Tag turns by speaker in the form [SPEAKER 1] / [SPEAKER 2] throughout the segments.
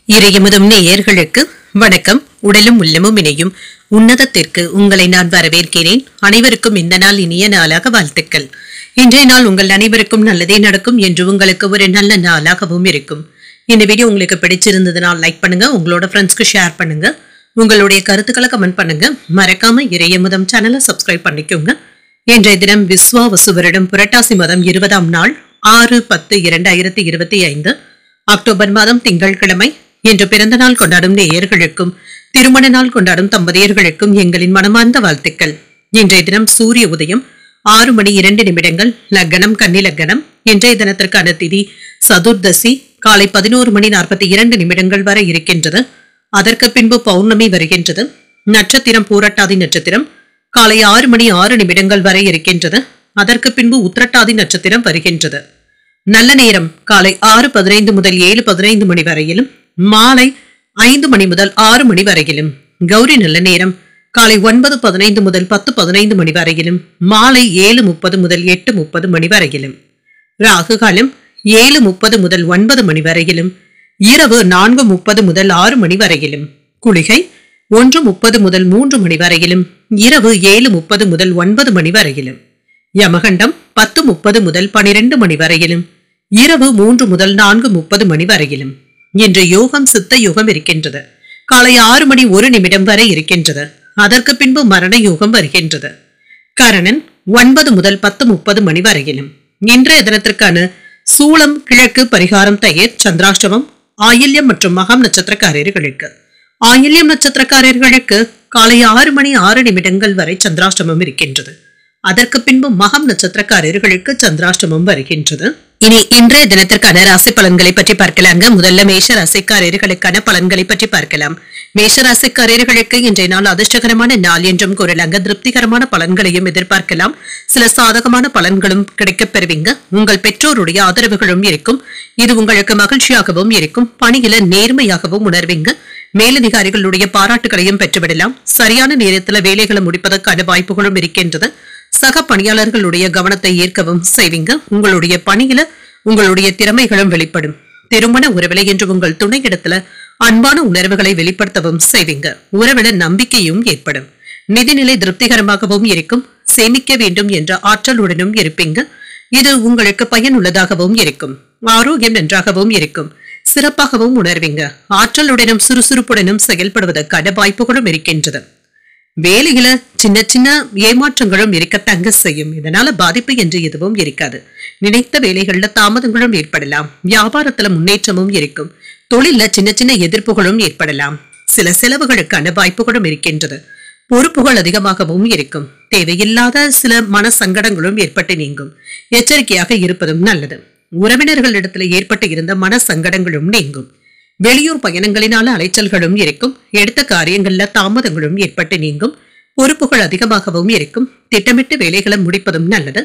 [SPEAKER 1] இறையமுதும் நேயர்களுக்கு வணக்கம். உடலும் உள்ளமும் இணையும் உன்னதத்திற்கு உங்களை நான் வரவேற்கிறேன். அனைவருக்கும் இந்த நாள் இனிய நாளாக வாழ்த்துக்கள். இன்றைய நாள் உங்கள் அனைவருக்கும் நல்லதே நடக்கும் என்று உங்களுக்கு ஒரு நல்ல நாளாகவும் இருக்கும். இந்த வீடியோ உங்களுக்கு பிடிச்சிருந்ததுனால் லைக் பண்ணுங்க, உங்களோட ஃப்ரெண்ட்ஸ்க்கு ஷேர் பண்ணுங்க, உங்களுடைய கருத்துக்களை கமெண்ட் பண்ணுங்க. மறக்காம இறையமுதம் சேனலை சப்ஸ்கிரைப் பண்ணிக்கோங்க. இன்றைய தினம் விஸ்வாவசு வருடம் புரட்டாசி மாதம் 20ஆம் நாள் 6/10/2025 அக்டோபர் மாதம் திங்கட்கிழமை. இன்று பிறந்த நாள் கொண்டாடும் நேயர்களுக்கும் திருமண நாள் கொண்டாடும் தம்பதியர்களுக்கும் எங்களின் மனமார்ந்த வாழ்த்துக்கள். இன்றைய தினம் சூரிய உதயம் 6:02 லக்னம் கன்னி லக்னம். இன்றைய தினத்திற்கான திதி சதுர்தசி காலை 11:42 வரை இருக்கின்றது. அதற்கு பின்பு பௌர்ணமி வருகின்றது. நட்சத்திரம் பூரட்டாதி நட்சத்திரம் காலை 6:06 வரை இருக்கின்றது. அதற்கு பின்பு உத்திரட்டாதி நட்சத்திரம் வருகின்றது. நல்ல நேரம் காலை 6:15 முதல் 7:15 மணி வரையிலும், மாலை 5 மணி முதல் 6 மணி வரையிலும். கௌரி நல்ல நேரம் காலை 9:15 முதல் 10:15 மணி வரையிலும், மாலை 7:30 முதல் 8:30 மணி வரையிலும். ராகு காலம் 7:30 முதல் 9 மணி வரையிலும், இரவு 4:30 முதல் 6 மணி வரையிலும். குளிகை 1:30 முதல் 3 மணி வரையிலும், இரவு 7:30 முதல் 9 மணி வரையிலும். யமகண்டம் 10:30 முதல் 12 மணி வரையிலும், இரவு 3 முதல் 4:30 மணி வரையிலும். இன்று யோகம் சித்த யோகம் இருக்கின்றது. காலை 6:01 வரை இருக்கின்றது. அதற்கு பின்பு மரண யோகம் வருகின்றது. கரணன் 9 முதல் 10:30 மணி வரையிலும். இன்றைய தினத்திற்கான சூளம் கிழக்கு, பரிகாரம் தயிர், சந்திராஷ்டமம் ஆயில்யம் மற்றும் மகம் நட்சத்திரக்காரர்களுக்கு. ஆயில்யம் நட்சத்திரக்காரர்களுக்கு காலை 6:06 வரை சந்திராஷ்டமம் இருக்கின்றது. அதற்கு பின்பு மகம் நட்சத்திரக்காரர்களுக்கு சந்திராஷ்டமம் வருகின்றது. இனி இன்றைய தினத்திற்கான ராசி பலன்களை பற்றி பார்க்கலாங்க. முதல்ல மேஷ ராசிக்காரர்களுக்கான பலன்களை பற்றி பார்க்கலாம். மேஷ ராசிக்காரர்களுக்கு இன்றைய நாள் அதிர்ஷ்டகரமான நாள் என்றும் கூறலாங்க. திருப்திகரமான பலன்களையும் எதிர்பார்க்கலாம். சில சாதகமான பலன்களும் கிடைக்கப் பெறுவீங்க. உங்கள் பெற்றோருடைய ஆதரவுகளும் இருக்கும். இது உங்களுக்கு மகிழ்ச்சியாகவும் இருக்கும். பணியில நேர்மையாகவும் உணர்வீங்க. மேலதிகாரிகளுடைய பாராட்டுகளையும் பெற்றுவிடலாம். சரியான நேரத்தில் வேலைகளை முடிப்பதற்கான வாய்ப்புகளும் இருக்கின்றது. சக பணியாளர்களுடைய கவனத்தை ஈர்க்கவும் செய்வீங்க. உங்களுடைய பணியில உங்களுடைய திறமைகளும் வெளிப்படும். திருமண உறவில என்று உங்கள் துணையிடத்துல அன்பான உணர்வுகளை வெளிப்படுத்தவும் செய்வீங்க. உறவில நம்பிக்கையும் ஏற்படும். நிதிநிலை திருப்திகரமாகவும் இருக்கும். சேமிக்க வேண்டும் என்ற ஆற்றலுடனும் இருப்பீங்க. இது உங்களுக்கு பயனுள்ளதாகவும் இருக்கும். ஆரோக்கியம் நன்றாகவும் இருக்கும். சிறப்பாகவும் உணர்வீங்க. ஆற்றலுடனும் சுறுசுறுப்புடனும் செயல்படுவதற்கான வாய்ப்புகளும் இருக்கின்றது. வேலையில சின்ன சின்ன ஏமாற்றங்களும் இருக்கத்தங்க செய்யும். இதனால பாதிப்பு என்று எதுவும் இருக்காது. நினைத்த வேலைகள்ல தாமதங்களும் ஏற்படலாம். வியாபாரத்துல முன்னேற்றமும் இருக்கும். தொழில சின்ன சின்ன எதிர்ப்புகளும் ஏற்படலாம். சில செலவுகளுக்கான வாய்ப்புகளும் இருக்கின்றது. பொறுப்புகள் அதிகமாகவும் இருக்கும். தேவையில்லாத சில மன சங்கடங்களும் ஏற்பட்டு நீங்கும். எச்சரிக்கையாக இருப்பதும் நல்லது. உறவினர்களிடத்துல ஏற்பட்டு இருந்த மன சங்கடங்களும் நீங்கும். வெளியூர் பயணங்களினால அலைச்சல்களும் இருக்கும். எடுத்த காரியங்கள்ல தாமதங்களும் ஏற்பட்டு நீங்கும். பொறுப்புகள் அதிகமாகவும் இருக்கும். திட்டமிட்டு வேலைகளை முடிப்பதும் நல்லது.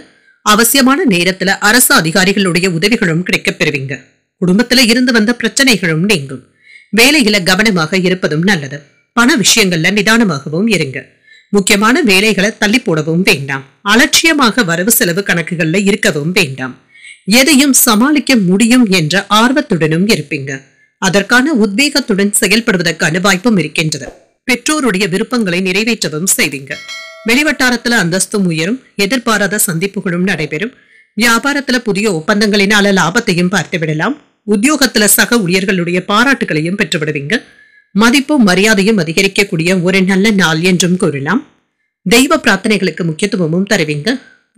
[SPEAKER 1] அவசியமான நேரத்துல அரசு அதிகாரிகளுடைய உதவிகளும் கிடைக்கப் பெறுவீங்க. குடும்பத்துல இருந்து வந்த பிரச்சனைகளும் நீங்கும். வேலையில கவனமாக இருப்பதும் நல்லது. பண விஷயங்கள்ல நிதானமாகவும் இருங்க. முக்கியமான வேலைகளை தள்ளி போடவும் வேண்டாம். அலட்சியமாக வரவு செலவு கணக்குகள்ல இருக்கவும் வேண்டாம். எதையும் சமாளிக்க முடியும் என்ற ஆர்வத்துடனும் இருப்பீங்க. அதற்கான உத்வேகத்துடன் செயல்படுவதற்கான வாய்ப்பும் இருக்கின்றது. பெற்றோருடைய விருப்பங்களை நிறைவேற்றவும் செய்வீங்க. வெளிவட்டாரத்துல அந்தஸ்தும் உயரும். எதிர்பாராத சந்திப்புகளும் நடைபெறும். வியாபாரத்துல புதிய ஒப்பந்தங்களினால லாபத்தையும் பார்த்துவிடலாம். உத்தியோகத்துல சக ஊழியர்களுடைய பாராட்டுகளையும் பெற்றுவிடுவீங்க. மதிப்பும் மரியாதையும் அதிகரிக்கக்கூடிய ஒரு நல்ல நாள் என்றும் கூறலாம். தெய்வ பிரார்த்தனைகளுக்கு முக்கியத்துவமும் தருவீங்க.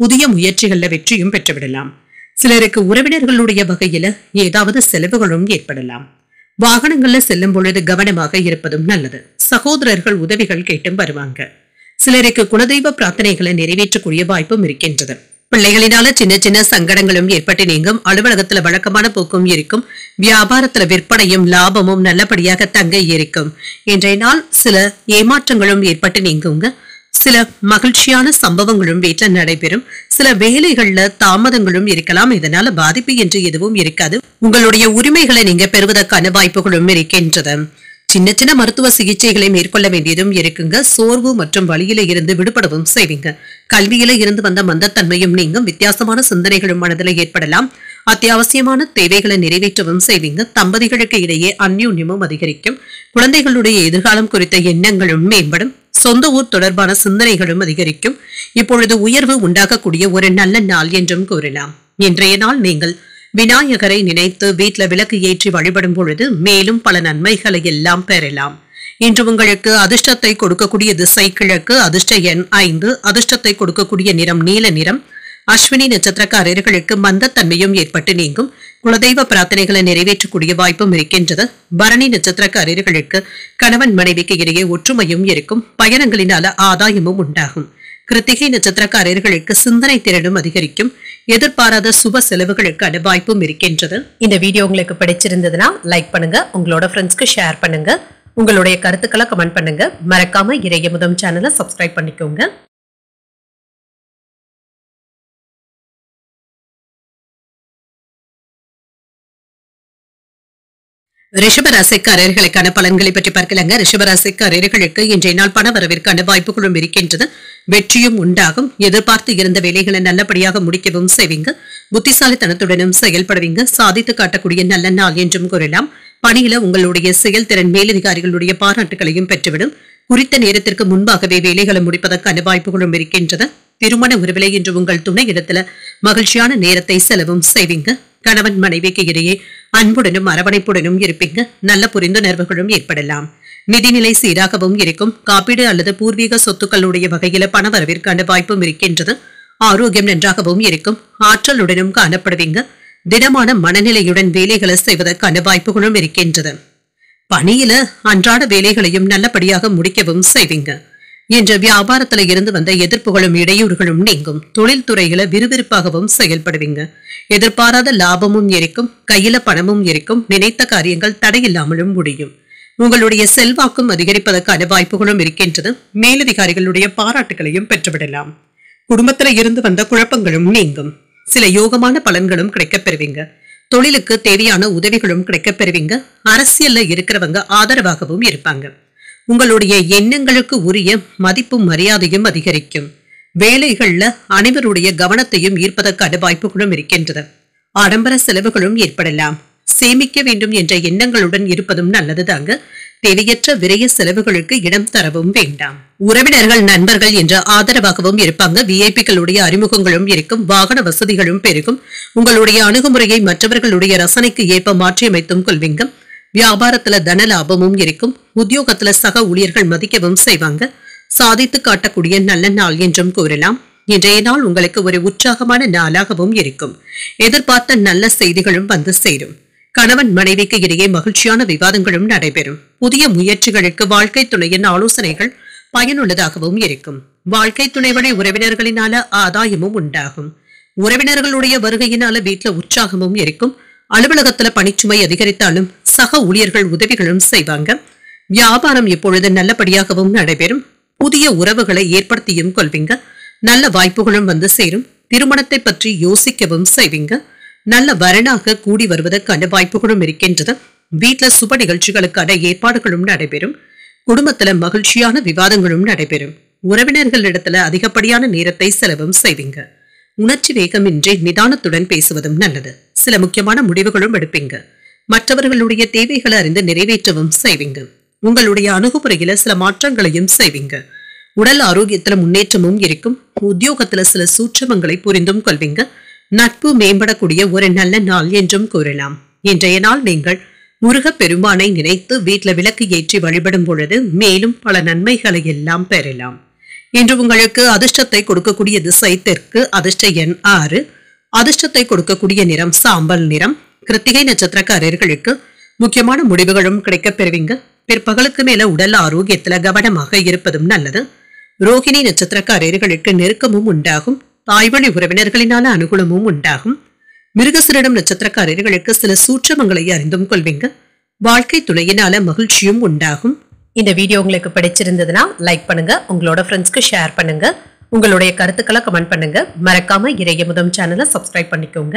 [SPEAKER 1] புதிய முயற்சிகள்ல வெற்றியும் பெற்றுவிடலாம். சிலருக்கு உறவினர்களுடைய வகையில ஏதாவது செலவுகளும் ஏற்படலாம். வாகனங்கள்ல செல்லும் பொழுது கவனமாக இருப்பதும் நல்லது. சகோதரர்கள் உதவிகள் கேட்டும் வருவாங்க. சிலருக்கு குலதெய்வ பிரார்த்தனைகளை நிறைவேற்றக்கூடிய வாய்ப்பும் இருக்கின்றது. பிள்ளைகளினால சின்ன சின்ன சங்கடங்களும் ஏற்பட்டு நீங்கும். அலுவலகத்துல வழக்கமான போக்கும் இருக்கும். வியாபாரத்துல விற்பனையும் லாபமும் நல்லபடியாக தங்க இருக்கும். இன்றைய நாள் சில ஏமாற்றங்களும் ஏற்பட்டு நீங்குங்க. சில மகிழ்ச்சியான சம்பவங்களும் வீட்டுல நடைபெறும். சில வேலைகள்ல தாமதங்களும் இருக்கலாம். இதனால பாதிப்பு என்று எதுவும் இருக்காது. உங்களுடைய உரிமைகளை நீங்க பெறுவதற்கான வாய்ப்புகளும் இருக்கின்றது. சின்ன சின்ன மருத்துவ சிகிச்சைகளை மேற்கொள்ள வேண்டியதும் இருக்குங்க. சோர்வு மற்றும் வலியில இருந்து விடுபடவும் செய்வீங்க. கல்வியில இருந்து வந்த மந்தத்தன்மையும் நீங்கும். வித்தியாசமான சிந்தனைகளும் மனதில் ஏற்படலாம். அத்தியாவசியமான தேவைகளை நிறைவேற்றவும் செய்வீங்க. தம்பதிகளுக்கு இடையே அந்யோன்யமும் அதிகரிக்கும். குழந்தைகளுடைய எதிர்காலம் குறித்த எண்ணங்களும் மேம்படும். சொந்த ஊர் தொடர்பான சிந்தனைகளும் அதிகரிக்கும். இப்பொழுது உயர்வு உண்டாகக்கூடிய ஒரு நல்ல நாள் என்றும் கூறலாம். இன்றைய நாள் நீங்கள் விநாயகரை நினைத்து வீட்டில் விளக்கு ஏற்றி வழிபடும் பொழுது மேலும் பல நன்மைகளை எல்லாம் பெறலாம். இன்று உங்களுக்கு அதிர்ஷ்டத்தை கொடுக்கக்கூடிய திசை கிழக்கு, அதிர்ஷ்ட எண் 5, அதிர்ஷ்டத்தை கொடுக்கக்கூடிய நிறம் நீல நிறம். அஸ்வினி நட்சத்திரக்காரர்களுக்கு மந்தத்தன்மையும் ஏற்பட்டு நீங்கும். குலதெய்வ பிரார்த்தனைகளை நிறைவேற்றக்கூடிய வாய்ப்பும் இருக்கின்றது. பரணி நட்சத்திரக்காரர்களுக்கு கணவன் மனைவிக்கு இடையே ஒற்றுமையும் இருக்கும். பயணங்களினால ஆதாயமும் உண்டாகும். கிருத்திகை நட்சத்திரக்காரர்களுக்கு சிந்தனை திறனும் அதிகரிக்கும். எதிர்பாராத சுப செலவுகளுக்கான வாய்ப்பும் இருக்கின்றது. இந்த வீடியோ உங்களுக்கு பிடிச்சிருந்ததுன்னா லைக் பண்ணுங்க, உங்களோட ஃப்ரெண்ட்ஸ்க்கு ஷேர் பண்ணுங்க, உங்களுடைய கருத்துக்களை கமெண்ட் பண்ணுங்க. மறக்காம இறையமுதம் சேனலை சப்ஸ்கிரைப் பண்ணிக்கோங்க. ரிஷபராசிக்காரர்களுக்கான பலன்களை பற்றி பார்க்கலாங்க. ரிஷபராசிக்காரர்களுக்கு இன்றைய நாள் பண வரவிற்கான வாய்ப்புகளும் இருக்கின்றது. வெற்றியும் உண்டாகும். எதிர்பார்த்து இருந்த வேலைகளை நல்லபடியாக முடிக்கவும் செய்வீங்க. புத்திசாலித்தனத்துடனும் செயல்படுவீங்க. சாதித்து காட்டக்கூடிய நல்ல நாள் என்றும் கூறலாம். பணியில உங்களுடைய செயல்திறன் மேலதிகாரிகளுடைய பாராட்டுகளையும் பெற்றுவிடும். குறித்த நேரத்திற்கு முன்பாகவே வேலைகளை முடிப்பதற்கான வாய்ப்புகளும் இருக்கின்றது. திருமண உறவிலை இன்று உங்கள் துணை இடத்துல மகிழ்ச்சியான நேரத்தை செலவும் செய்வீங்க. கணவன் மனைவிக்கு இடையே அன்புடனும் அரவணைப்புடனும் இருப்பீங்க. நல்ல புரிந்துணர்வுகளும் ஏற்படலாம். நிதிநிலை சீராகவும் இருக்கும். காப்பீடு அல்லது பூர்வீக சொத்துக்களுடைய வகையில பண வரவிற்கான வாய்ப்பும் இருக்கின்றது. ஆரோக்கியம் நன்றாகவும் இருக்கும். ஆற்றலுடனும் காணப்படுவீங்க. திடமான மனநிலையுடன் வேலைகளை செய்வதற்கான வாய்ப்புகளும் இருக்கின்றது. பணியில அன்றாட வேலைகளையும் நல்லபடியாக முடிக்கவும் செய்வீங்க. என்ற வியாபாரத்துல இருந்து வந்த எதிர்ப்புகளும் இடையூறுகளும் நீங்கும். தொழில்துறையில விறுவிறுப்பாகவும் செயல்படுவீங்க. எதிர்பாராத லாபமும் இருக்கும். கையில பணமும் இருக்கும். நினைத்த காரியங்கள் தடையில்லாமலும் முடியும். உங்களுடைய செல்வாக்கும் அதிகரிப்பதற்கான வாய்ப்புகளும் இருக்கின்றது. மேலதிகாரிகளுடைய பாராட்டுகளையும் பெற்றுவிடலாம். குடும்பத்துல இருந்து வந்த குழப்பங்களும் நீங்கும். சில யோகமான பலன்களும் கிடைக்கப் பெறுவீங்க. தொழிலுக்கு தேவையான உதவிகளும் கிடைக்கப் பெறுவீங்க. அரசியல்ல இருக்கிறவங்க ஆதரவாகவும் இருப்பாங்க. உங்களுடைய எண்ணங்களுக்கு உரிய மதிப்பும் மரியாதையும் அதிகரிக்கும். வேலைகள்ல அனைவருடைய கவனத்தையும் ஈர்ப்பதற்கான வாய்ப்புகளும் இருக்கின்றது. ஆடம்பர செலவுகளும் ஏற்படலாம். சேமிக்க வேண்டும் என்ற எண்ணங்களுடன் இருப்பதும் நல்லதுதாங்க. தேவையற்ற விரைய செலவுகளுக்கு இடம் தரவும் வேண்டாம். உறவினர்கள் நண்பர்கள் என்ற ஆதரவாகவும் இருப்பாங்க. விஐபிகளுடைய அறிமுகங்களும் இருக்கும். வாகன வசதிகளும் பெருகும். உங்களுடைய அணுகுமுறையை மற்றவர்களுடைய ரசனைக்கு ஏற்ப மாற்றியமைத்தும் கொள்வீங்க. வியாபாரத்துல தன லாபமும் இருக்கும். உத்தியோகத்துல சக ஊழியர்கள் மதிக்கவும் செய்வாங்க. சாதித்து காட்டக்கூடிய நல்ல நாள் என்றும் கூறலாம். இன்றைய நாள் உங்களுக்கு ஒரு உற்சாகமான நாளாகவும் இருக்கும். எதிர்பார்த்த நல்ல செய்திகளும் வந்து சேரும். கணவன் மனைவிக்கு இடையே மகிழ்ச்சியான விவாதங்களும் நடைபெறும். புதிய முயற்சிகளுக்கு வாழ்க்கை துணையின் ஆலோசனைகள் பயனுள்ளதாகவும் இருக்கும். வாழ்க்கை துணைவனை உறவினர்களினால ஆதாயமும் உண்டாகும். உறவினர்களுடைய வருகையினால வீட்டுல உற்சாகமும் இருக்கும். அலுவலகத்துல பணிச்சுமை அதிகரித்தாலும் சக ஊழியர்கள் உதவிகளும் செய்வாங்க. வியாபாரம் இப்பொழுது நல்லபடியாகவும் நடைபெறும். புதிய உறவுகளை ஏற்படுத்தியும் கொள்வீங்க. நல்ல வாய்ப்புகளும் வந்து சேரும். திருமணத்தை பற்றி யோசிக்கவும் செய்வீங்க. நல்ல வரனாக கூடி வருவதற்கான வாய்ப்புகளும் இருக்கின்றது. வீட்டுல சுப நிகழ்ச்சிகளுக்கான ஏற்பாடுகளும் நடைபெறும். குடும்பத்துல மகிழ்ச்சியான விவாதங்களும் நடைபெறும். உறவினர்களிடத்துல அதிகப்படியான நேரத்தை செலவும் செய்வீங்க. உணர்ச்சி வேகமின்றி நிதானத்துடன் பேசுவதும் நல்லது. சில முக்கியமான முடிவுகளும் எடுப்பீங்க. மற்றவர்களுடைய தேவைகளை அறிந்து நிறைவேற்றவும் செய்வீங்க. உங்களுடைய அணுகுமுறையில சில மாற்றங்களையும் செய்வீங்க. உடல் ஆரோக்கியத்துல முன்னேற்றமும் இருக்கும். உத்தியோகத்துல சில சூட்சமங்களை புரிந்தும் கொள்வீங்க. நட்பு மேம்படக்கூடிய ஒரு நல்ல நாள் என்றும் கூறலாம். இன்றைய நாள் நீங்கள் முருகப் பெருமானை நினைத்து வீட்டுல விளக்கு ஏற்றி வழிபடும் பொழுது மேலும் பல நன்மைகளை எல்லாம் பெறலாம். இன்று உங்களுக்கு அதிர்ஷ்டத்தை கொடுக்கக்கூடிய திசை தெற்கு, அதிர்ஷ்ட எண் 6, அதிர்ஷ்டத்தை கொடுக்கக்கூடிய நிறம் சாம்பல் நிறம். கிருத்திகை நட்சத்திரக்காரர்களுக்கு முக்கியமான முடிவுகளும் கிடைக்கப் பெறுவீங்க. பிற்பகலுக்கு மேல உடல் ஆரோக்கியத்துல கவனமாக இருப்பதும் நல்லது. ரோகிணி நட்சத்திரக்காரர்களுக்கு நெருக்கமும் உண்டாகும். தாய்வழி உறவினர்களினால அனுகூலமும் உண்டாகும். மிருகசிரிடம் நட்சத்திரக்காரர்களுக்கு சில சூட்சமங்களை அறிந்தும் கொள்வீங்க. வாழ்க்கை துணையினால மகிழ்ச்சியும் உண்டாகும். இந்த வீடியோ உங்களுக்கு பிடிச்சிருந்ததுன்னா லைக் பண்ணுங்க, உங்களோட ஃப்ரெண்ட்ஸ்க்கு ஷேர் பண்ணுங்க, உங்களுடைய கருத்துக்களை கமெண்ட் பண்ணுங்க. மறக்காம இறையமுதம் சேனலை சப்ஸ்கிரைப் பண்ணிக்கோங்க.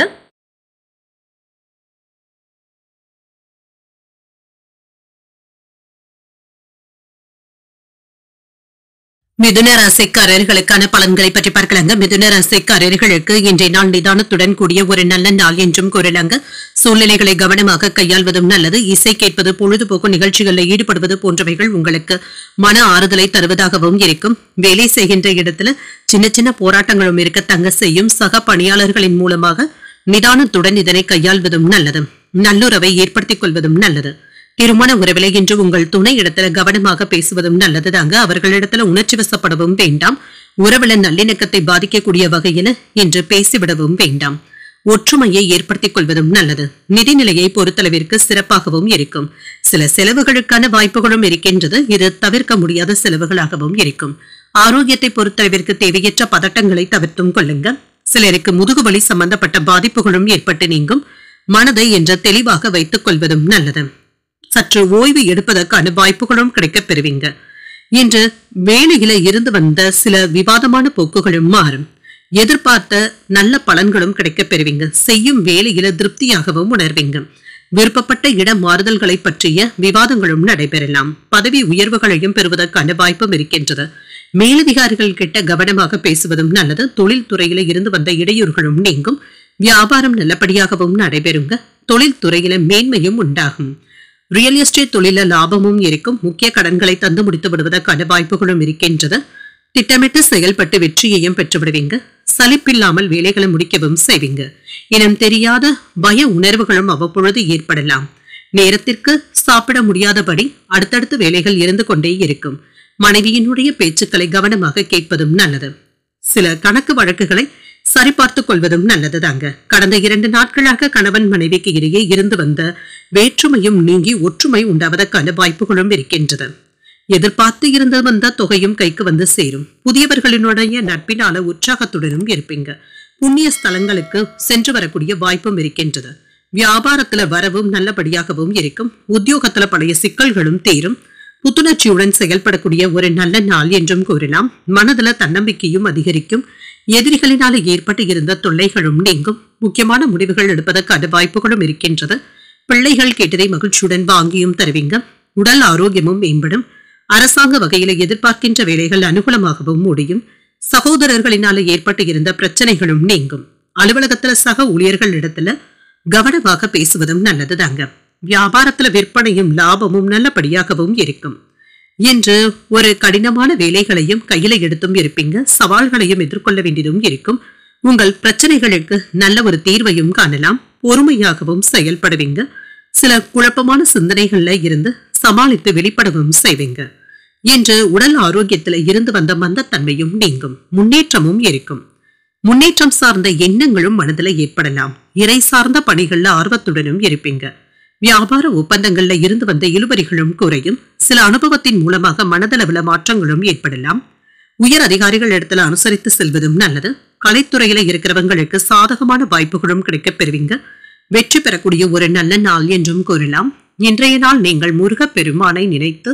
[SPEAKER 1] மிதுன ராசிக்காரர்களுக்கான பலன்களை பற்றி பார்க்கலாங்க. மிதுன ராசிக்காரர்களுக்கு இன்றைய நாள் நிதானத்துடன் கூடிய ஒரு நல்ல நாள் என்றும் கூறலாங்க. சூழ்நிலைகளை கவனமாக கையாள்வதும் நல்லது. இசை கேட்பது, பொழுதுபோக்கு நிகழ்ச்சிகளில் ஈடுபடுவது போன்றவைகள் உங்களுக்கு மன ஆறுதலை தருவதாகவும் இருக்கும். வேலை செய்கின்ற இடத்துல சின்ன சின்ன போராட்டங்களும் இருக்க தங்க செய்யும். சக பணியாளர்களின் மூலமாக நிதானத்துடன் இதனை கையாள்வதும் நல்லது. நல்லுறவை ஏற்படுத்திக் கொள்வதும் நல்லது. திருமண உறவிலை இன்று உங்கள் துணை இடத்துல கவனமாக பேசுவதும் நல்லது தாங்க. அவர்களிடத்துல உணர்ச்சி வசப்படவும் வேண்டாம். உறவுல நல்லிணக்கத்தை பாதிக்கக்கூடிய வகையில இன்று பேசிவிடவும் வேண்டாம். ஒற்றுமையை ஏற்படுத்திக் கொள்வதும் நல்லது. நிதிநிலையை பொறுத்தளவிற்கு சிறப்பாகவும் இருக்கும். சில செலவுகளுக்கான வாய்ப்புகளும் இருக்கின்றது. இது தவிர்க்க முடியாத செலவுகளாகவும் இருக்கும். ஆரோக்கியத்தை பொறுத்தளவிற்கு தேவையற்ற பதட்டங்களை தவிர்த்தும் கொள்ளுங்க. சிலருக்கு முதுகுவலி சம்பந்தப்பட்ட பாதிப்புகளும் ஏற்பட்டு நீங்கும். மனதை என்ற தெளிவாக வைத்துக் கொள்வதும் நல்லது. சற்று ஓய்வு எடுப்பதற்கான வாய்ப்புகளும் கிடைக்கப் பெறுவீங்க. இன்று வேலையில இருந்து வந்த சில விவாதமான போக்குகளும் மாறும். எதிர்பார்த்த நல்ல பலன்களும் கிடைக்கப் பெறுவீங்க. செய்யும் வேலையில திருப்தியாகவும் உணர்வீங்க. விருப்பப்பட்ட இட மாறுதல்களை பற்றிய விவாதங்களும் நடைபெறலாம். பதவி உயர்வுகளையும் பெறுவதற்கான வாய்ப்பும் இருக்கின்றது. மேலதிகாரிகள் கிட்ட கவனமாக பேசுவதும் நல்லது. தொழில் துறையில இருந்து வந்த இடையூறுகளும் நீங்கும். வியாபாரம் நல்லபடியாகவும் நடைபெறுங்க. தொழில் துறையில மேன்மையும் உண்டாகும். ரியல் எஸ்டேட் தொழில லாபமும் இருக்கும். முக்கிய கடன்களை தந்து முடித்து விடுவதற்கான வாய்ப்புகளும் இருக்கின்றது. திட்டமிட்டு செயல்பட்டு வெற்றியையும் பெற்றுவிடுவீங்க. சலிப்பில்லாமல் வேலைகளை முடிக்கவும் செய்வீங்க. இனம் தெரியாத பய உணர்வுகளும் அவ்வப்பொழுது ஏற்படலாம். நேரத்திற்கு சாப்பிட முடியாதபடி அடுத்தடுத்து வேலைகள் இருந்து கொண்டே இருக்கும். மனைவியினுடைய பேச்சுக்களை கவனமாக கேட்பதும் நல்லது. சில கணக்கு வழக்குகளை சரிபார்த்துக் கொள்வதும் நல்லது தாங்க. கடந்த 2 நாட்களாக கணவன் மனைவிக்கு இடையே இருந்து வந்த வேற்றுமையும் நீங்கி ஒற்றுமை உண்டாவதற்கான வாய்ப்புகளும் இருக்கின்றது. எதிர்பார்த்து இருந்து வந்த தொகையும் கைக்கு வந்து சேரும். புதியவர்களினுடைய நட்பினால உற்சாகத்துடனும் இருப்பீங்க. புண்ணிய ஸ்தலங்களுக்கு சென்று வரக்கூடிய வாய்ப்பும் இருக்கின்றது. வியாபாரத்துல வரவும் நல்லபடியாகவும் இருக்கும். உத்தியோகத்துல பழைய சிக்கல்களும் தீரும். புத்துணர்ச்சியுடன் செயல்படக்கூடிய ஒரு நல்ல நாள் என்றும் கூறலாம். மனதுல தன்னம்பிக்கையும் அதிகரிக்கும். எதிரிகளினால ஏற்பட்டு இருந்த தொல்லைகளும் நீங்கும். முக்கியமான முடிவுகள் எடுப்பதற்கான வாய்ப்புகளும் இருக்கின்றது. பிள்ளைகள் கேட்டதை மகிழ்ச்சியுடன் வாங்கியும் தருவீங்க. உடல் ஆரோக்கியமும் மேம்படும். அரசாங்க வகையில எதிர்பார்க்கின்ற வேலைகள் அனுகூலமாகவும் முடியும். சகோதரர்களினால ஏற்பட்டு இருந்த பிரச்சனைகளும் நீங்கும். அலுவலகத்துல சக ஊழியர்கள் இடத்துல கவனமாக பேசுவதும் நல்லது தாங்க. வியாபாரத்துல விற்பனையும் லாபமும் நல்லபடியாகவும் இருக்கும். இன்று ஒரு கடினமான வேலைகளையும் கையில எடுத்தும் இருப்பீங்க. சவால்களையும் எதிர்கொள்ள வேண்டியதும் இருக்கும். உங்கள் பிரச்சனைகளுக்கு நல்ல ஒரு தீர்வையும் காணலாம். பொறுமையாகவும் செயல்படுவீங்க. சில குழப்பமான சிந்தனைகள்ல இருந்து சமாளித்து வெளிப்படவும் செய்வீங்க. இன்று உடல் ஆரோக்கியத்துல இருந்து வந்த மந்தத்தன்மையும் நீங்கும். முன்னேற்றமும் இருக்கும். முன்னேற்றம் சார்ந்த எண்ணங்களும் மனதில் ஏற்படலாம். இறை சார்ந்த பணிகள்ல ஆர்வத்துடனும் இருப்பீங்க. வியாபார ஒப்பந்தங்கள்ல இருந்து வந்த இழுபறிகளும் குறையும். சில அனுபவத்தின் மூலமாக மனதளவுல மாற்றங்களும் ஏற்படலாம். உயர் அதிகாரிகள் இடத்துல அனுசரித்து செல்வதும் நல்லது. கலைத்துறையில இருக்கிறவங்களுக்கு சாதகமான வாய்ப்புகளும் கிடைக்கப் பெறுவீங்க. வெற்றி பெறக்கூடிய ஒரு நல்ல நாள் என்றும் கூறலாம். இன்றைய நாள் நீங்கள் முருகப் பெருமானை நினைத்து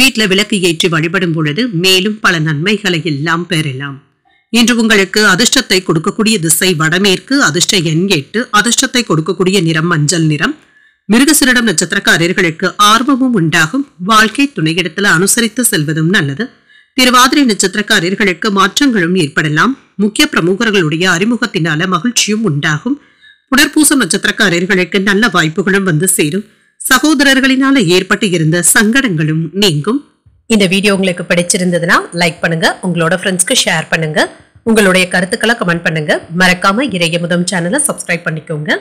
[SPEAKER 1] வீட்டுல விளக்கு ஏற்றி வழிபடும் பொழுது மேலும் பல நன்மைகளை எல்லாம் பெறலாம். இன்று உங்களுக்கு அதிர்ஷ்டத்தை கொடுக்கக்கூடிய திசை வடமேற்கு. அதிர்ஷ்ட எண் 8. அதிர்ஷ்டத்தை கொடுக்கக்கூடிய நிறம் மஞ்சள் நிறம். மிருகசீரிடம் நட்சத்திரக்காரர்களுக்கு ஆர்வமும் உண்டாகும். வாழ்க்கை துணையிடத்துல அனுசரித்து செல்வதும் நல்லது. திருவாதிரை நட்சத்திரக்காரர்களுக்கு மாற்றங்களும் ஏற்படலாம். முக்கிய பிரமுகர்களுடைய அறிமுகத்தினால மகிழ்ச்சியும் உண்டாகும். புனர்பூசம் நட்சத்திரக்காரர்களுக்கு நல்ல வாய்ப்புகளும் வந்து சேரும். சகோதரர்களினால ஏற்பட்டு இருந்த சங்கடங்களும் நீங்கும்.
[SPEAKER 2] இந்த வீடியோ உங்களுக்கு பிடிச்சிருந்ததுன்னா லைக் பண்ணுங்க. உங்களோட ஃப்ரெண்ட்ஸ்க்கு ஷேர் பண்ணுங்க. உங்களுடைய கருத்துக்களை கமெண்ட் பண்ணுங்க. மறக்காம இறையமுதம் சேனலை சப்ஸ்கிரைப் பண்ணிக்கோங்க.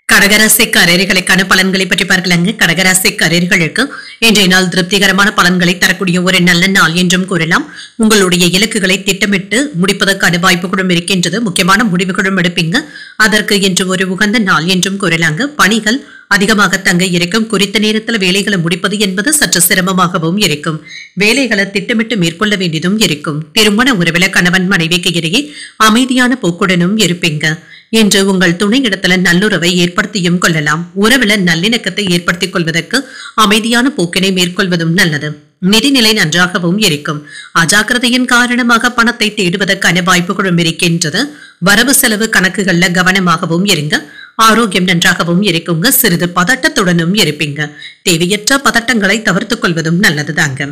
[SPEAKER 1] கடகராசிக்காரர்களுக்கான பலன்களை பற்றி பார்க்கலாங்க. கடகராசிக்காரர்களுக்கு இன்றைய நாள் திருப்திகரமான பலன்களை தரக்கூடிய ஒரு நல்ல நாள் என்றும் கூறலாம். உங்களுடைய இலக்குகளை திட்டமிட்டு முடிப்பதற்கான வாய்ப்புகளும் இருக்கின்றது. முக்கியமான முடிவுகளும் எடுப்பீங்க. அதற்கு இன்று ஒரு உகந்த நாள் என்றும் கூறலாங்க. பணிகள் அதிகமாக தங்க இருக்கும். குறித்த நேரத்தில் வேலைகளை முடிப்பது என்பது சற்று சிரமமாகவும் இருக்கும். வேலைகளை திட்டமிட்டு மேற்கொள்ள வேண்டியதும் இருக்கும். திருமண உறவில கணவன் மனைவிக்கு இடையே அமைதியான போக்குடனும் இருப்பீங்க. இன்று உங்கள் துணை இடத்துல நல்லுறவை ஏற்படுத்தியும் கொள்ளலாம். உறவுல நல்லிணக்கத்தை ஏற்படுத்திக் கொள்வதற்கு அமைதியான போக்கினை மேற்கொள்வதும் நல்லது. நிதிநிலை நன்றாகவும் இருக்கும். அஜாக்கிரதையின் காரணமாக பணத்தை தேடுவதற்கான வாய்ப்புகளும் இருக்கின்றது. வரவு செலவு கணக்குகள்ல கவனமாகவும் இருங்க. ஆரோக்கியம் நன்றாகவும் இருக்குங்க. சிறிது பதட்டத்துடனும் இருப்பீங்க. தேவையற்ற பதட்டங்களை தவிர்த்துக் கொள்வதும் நல்லதுதாங்க.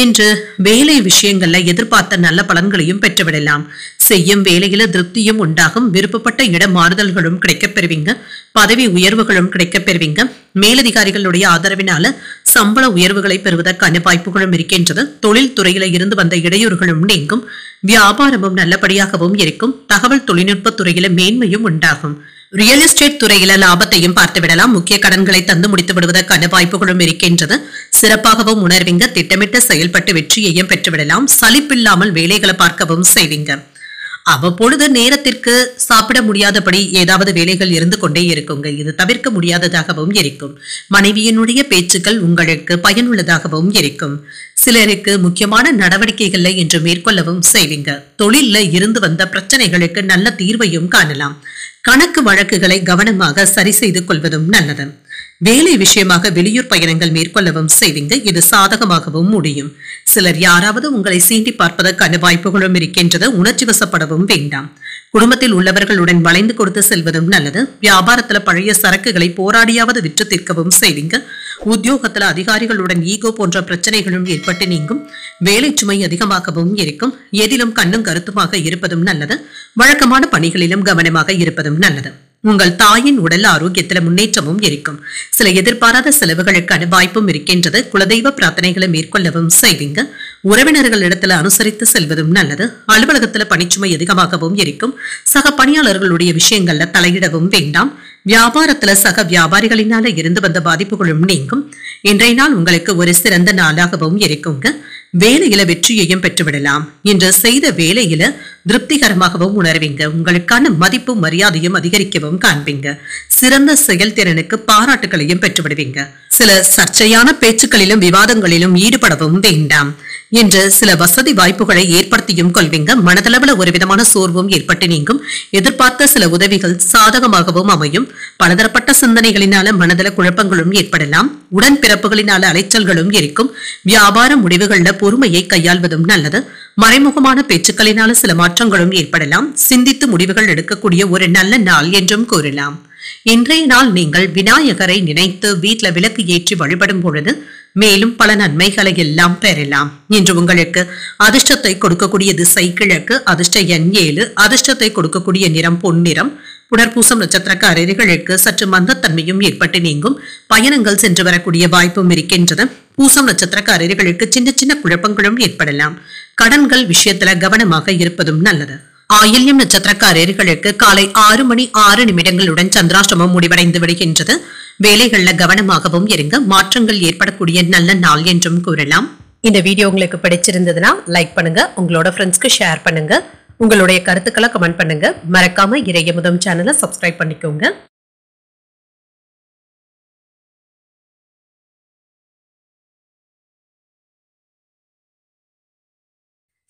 [SPEAKER 1] இன்று வேலை விஷயங்கள்ல எதிர்பார்த்த நல்ல பலன்களையும் பெற்றுவிடலாம். செய்யும் வேலையில திருப்தியும் உண்டாகும். விருப்பப்பட்ட இட மாறுதல்களும் கிடைக்கப் பெறுவீங்க. பதவி உயர்வுகளும் கிடைக்கப் பெறுவீங்க. மேலதிகாரிகளுடைய ஆதரவினால சம்பள உயர்வுகளை பெறுவதற்கான வாய்ப்புகளும் இருக்கின்றது. தொழில் துறையில இருந்து வந்த இடையூறுகளும் நீங்கும். வியாபாரமும் நல்லபடியாகவும் இருக்கும். தகவல் தொழில்நுட்ப துறையில மேன்மையும் உண்டாகும். ரியல் எஸ்டேட் துறையில லாபத்தையும் பார்த்து விடலாம். முக்கிய கடன்களை தந்து முடித்து விடுவதற்கான வாய்ப்புகளும் இருக்கின்றது. சிறப்பாகவும் உணர்வீங்க. திட்டமிட்டு செயல்பட்டு வெற்றியையும் பெற்றுவிடலாம். சலிப்பில்லாமல் வேலைகளை பார்க்கவும் செய்வீங்க. அவ்வப்பொழுது நேரத்திற்கு சாப்பிட முடியாதபடி ஏதாவது வேலைகள் இருந்து கொண்டே இருக்குங்க. இது தவிர்க்க முடியாததாகவும் இருக்கும். மனைவியினுடைய பேச்சுக்கள் உங்களுக்கு பயனுள்ளதாகவும் இருக்கும். சிலருக்கு முக்கியமான நடவடிக்கைகளை இன்று மேற்கொள்ளவும் செய்வீங்க. தொழில்ல இருந்து வந்த பிரச்சனைகளுக்கு நல்ல தீர்வையும் காணலாம். கணக்கு வழக்குகளை கவனமாக சரி செய்து கொள்வதும் நல்லது. வேலை விஷயமாக வெளியூர் பயணங்கள் மேற்கொள்ளவும் செய்வீங்க. இது சாதகமாகவும் முடியும். சிலர் யாராவது உங்களை சீண்டி பார்ப்பதற்கான வாய்ப்புகளும் இருக்கின்றது. உணர்ச்சி வசப்படவும் வேண்டாம். குடும்பத்தில் உள்ளவர்களுடன் வளைந்து கொடுத்து செல்வதும் நல்லது. வியாபாரத்துல பழைய சரக்குகளை போராடியாவது விற்று தீர்க்கவும் செய்வீங்க. உத்தியோகத்துல அதிகாரிகளுடன் ஈகோ போன்ற பிரச்சனைகளும் ஏற்பட்டு நீங்கும். வேலை சுமை அதிகமாகவும் இருக்கும். எதிலும் கண்ணும் கருத்துமாக இருப்பதும் நல்லது. வழக்கமான பணிகளிலும் கவனமாக இருப்பதும் நல்லது. உங்கள் தாயின் உடல் ஆரோக்கியத்துல முன்னேற்றமும் இருக்கும். சில எதிர்பாராத செலவுகளுக்கான வாய்ப்பும் இருக்கின்றது. குலதெய்வ பிரார்த்தனைகளை மேற்கொள்ளவும் செய்வீங்க. உறவினர்களிடத்துல அனுசரித்து செல்வதும் நல்லது. அலுவலகத்துல பணிச்சுமை அதிகமாகவும் இருக்கும். சக பணியாளர்களுடைய விஷயங்கள்ல தலையிடவும் வேண்டாம். வியாபாரத்துல சக வியாபாரிகளினால இருந்து வந்த பாதிப்புகளும் நீங்கும். இன்றைய நாள் உங்களுக்கு ஒரு சிறந்த நாளாகவும் இருக்குங்க. வேலையில வெற்றியையும் பெற்றுவிடலாம். இன்று செய்த வேலையில திருப்திகரமாகவும் உணர்வீங்க. உங்களுக்கான மதிப்பு மரியாதையும் அதிகரிக்கவும் காண்பீங்க. சிறந்த செயல்திறனுக்கு பாராட்டுகளையும் பெற்றுவிடுவீங்க. சில சர்ச்சையான பேச்சுக்களிலும் விவாதங்களிலும் ஈடுபடவும் வேண்டாம். இன்று சில வசதி வாய்ப்புகளை ஏற்படுத்தியும் கொள்வீங்க. மனதளவுல ஒரு விதமான சோர்வும் ஏற்பட்டு நீங்கும். எதிர்பார்த்த சில உதவிகள் சாதகமாகவும் அமையும். பலதரப்பட்ட சிந்தனைகளினால மனதள குழப்பங்களும் ஏற்படலாம். உடன்பிறப்புகளினால அலைச்சல்களும் இருக்கும். வியாபார முடிவுகள்ல பொறுமையை கையாள்வதும் நல்லது. மறைமுகமான பேச்சுக்களினால சில மாற்றங்களும் ஏற்படலாம். சிந்தித்து முடிவுகள் எடுக்கக்கூடிய ஒரு நல்ல நாள் என்றும் கூறலாம். இன்றைய நாள் நீங்கள் விநாயகரை நினைத்து வீட்டுல விளக்கு ஏற்றி வழிபடும் பொழுது மேலும் பல நன்மைகளை எல்லாம் பெறலாம். இன்று உங்களுக்கு அதிர்ஷ்டத்தை கொடுக்கக்கூடிய திசை கிழக்கு. அதிர்ஷ்ட எண் 7. அதிர்ஷ்டத்தை கொடுக்கக்கூடிய நிறம் பொன்னிறம். புனர்பூசம் நட்சத்திரக்காரர்களுக்கு சற்று மந்தத்தன்மையும் ஏற்பட்டு நீங்கும். பயணங்கள் சென்று வரக்கூடிய வாய்ப்பும் இருக்கின்றது. பூசம் நட்சத்திரக்காரர்களுக்கு சின்ன சின்ன குழப்பங்களும் ஏற்படலாம். கடன்கள் விஷயத்துல கவனமாக இருப்பதும் நல்லது. ஆயில்யம் நட்சத்திரக்காரர்களுக்கு காலை 6 மணி 6 நிமிடங்களுடன் சந்திராஷ்டமம் முடிவடைந்து விடுகின்றது. வேலைகள்ல கவனமாகவும் இருங்க. மாற்றங்கள் ஏற்படக்கூடிய நல்ல நாள் என்றும் கூறலாம்.
[SPEAKER 2] இந்த வீடியோ உங்களுக்கு பிடிச்சிருந்ததுன்னா லைக் பண்ணுங்க. உங்களோட ஃப்ரெண்ட்ஸ்க்கு ஷேர் பண்ணுங்க. உங்களுடைய கருத்துக்களை கமெண்ட் பண்ணுங்க. மறக்காம இறையமுதம் சேனலை சப்ஸ்கிரைப் பண்ணிக்கோங்க.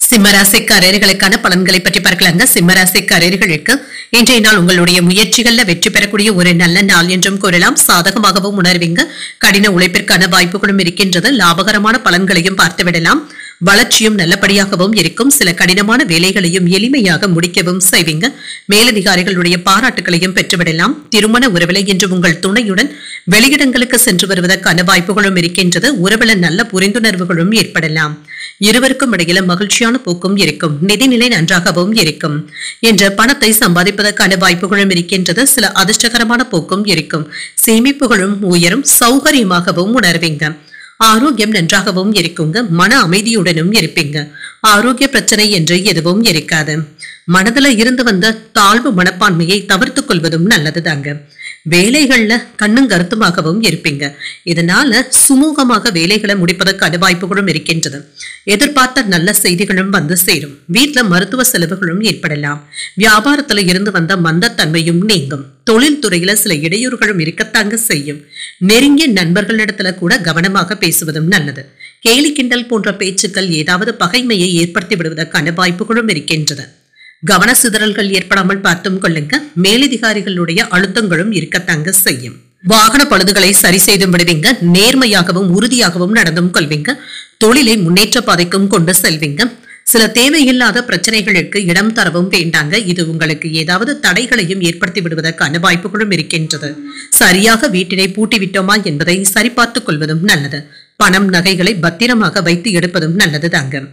[SPEAKER 1] சிம்மராசிக்காரர்களுக்கான பலன்களை பற்றி பார்க்கலாங்க. சிம்மராசிக்காரர்களுக்கு இன்றைய நாள் உங்களுடைய முயற்சிகள்ல வெற்றி பெறக்கூடிய ஒரு நல்ல நாள் என்றும் கூறலாம். சாதகமாகவும் உணர்வீங்க. கடின உழைப்பிற்கான வாய்ப்புகளும் இருக்கின்றது. லாபகரமான பலன்களையும் பார்த்துவிடலாம். வளர்ச்சியும் நல்லபடியாகவும் இருக்கும். சில கடினமான வேலைகளையும் எளிமையாக முடிக்கவும் செய்வீங்க. மேலதிகாரிகளுடைய பாராட்டுகளையும் பெற்றுவிடலாம். திருமண உறவில இன்று உங்கள் துணையுடன் வெளியிடங்களுக்கு சென்று வருவதற்கான வாய்ப்புகளும் இருக்கின்றது. உறவில நல்ல புரிந்துணர்வுகளும் ஏற்படலாம். இருவருக்கும் இடையில மகிழ்ச்சியான போக்கும் இருக்கும். நிதிநிலை நன்றாகவும் இருக்கும். என்ற பணத்தை சம்பாதிப்பதற்கான வாய்ப்புகளும் இருக்கின்றது. சில அதிர்ஷ்டகரமான போக்கும் இருக்கும். சேமிப்புகளும் உயரும். சௌகரியமாகவும் உணர்வீங்க. ஆரோக்கியம் நன்றாகவும் இருக்குங்க. மன அமைதியுடனும் இருப்பீங்க. ஆரோக்கிய பிரச்சனை என்று எதுவும் இருக்காது. மனதுல இருந்து வந்த தாழ்வு மனப்பான்மையை தவிர்த்துக் கொள்வதும் நல்லதுதாங்க. வேலைகள்ல கண்ணும் கருத்துமாகவும் இருப்பீங்க. இதனால சுமூகமாக வேலைகளை முடிப்பதற்கான வாய்ப்புகளும் இருக்கின்றது. எதிர்பார்த்த நல்ல செய்திகளும் வந்து சேரும். வீட்டுல மருத்துவ செலவுகளும் ஏற்படலாம். வியாபாரத்துல இருந்து வந்த மந்தத்தன்மையும் நீங்கும். தொழில் துறையில சில இடையூறுகளும் இருக்கத்தாங்க செய்யும். நெருங்கிய நண்பர்களிடத்துல கூட கவனமாக பேசுவதும் நல்லது. கேலி கிண்டல் போன்ற பேச்சுக்கள் ஏதாவது பகைமையை ஏற்படுத்தி விடுவதற்கான வாய்ப்புகளும் இருக்கின்றது. கவன சிதறல்கள் ஏற்படாமல் பார்த்தும் கொள்ளுங்க. மேலதிகாரிகளுடைய அழுத்தங்களும் இருக்கத்தாங்க செய்யும். வாகன பழுதுகளை சரி செய்து விடுவீங்க. நேர்மையாகவும் உறுதியாகவும் நடந்தும் கொள்வீங்க. தொழிலை முன்னேற்ற பாதைக்கும் கொண்டு செல்வீங்க. சில தேவையில்லாத பிரச்சனைகளுக்கு இடம் தரவும் வேண்டாங்க. இது உங்களுக்கு ஏதாவது தடைகளையும் ஏற்படுத்தி விடுவதற்கான வாய்ப்புகளும் இருக்கின்றது. சரியாக வீட்டினை பூட்டி விட்டோமா என்பதை சரிபார்த்துக் கொள்வதும் நல்லது. பணம் நகைகளை பத்திரமாக வைத்து எடுப்பதும் நல்லது தாங்க.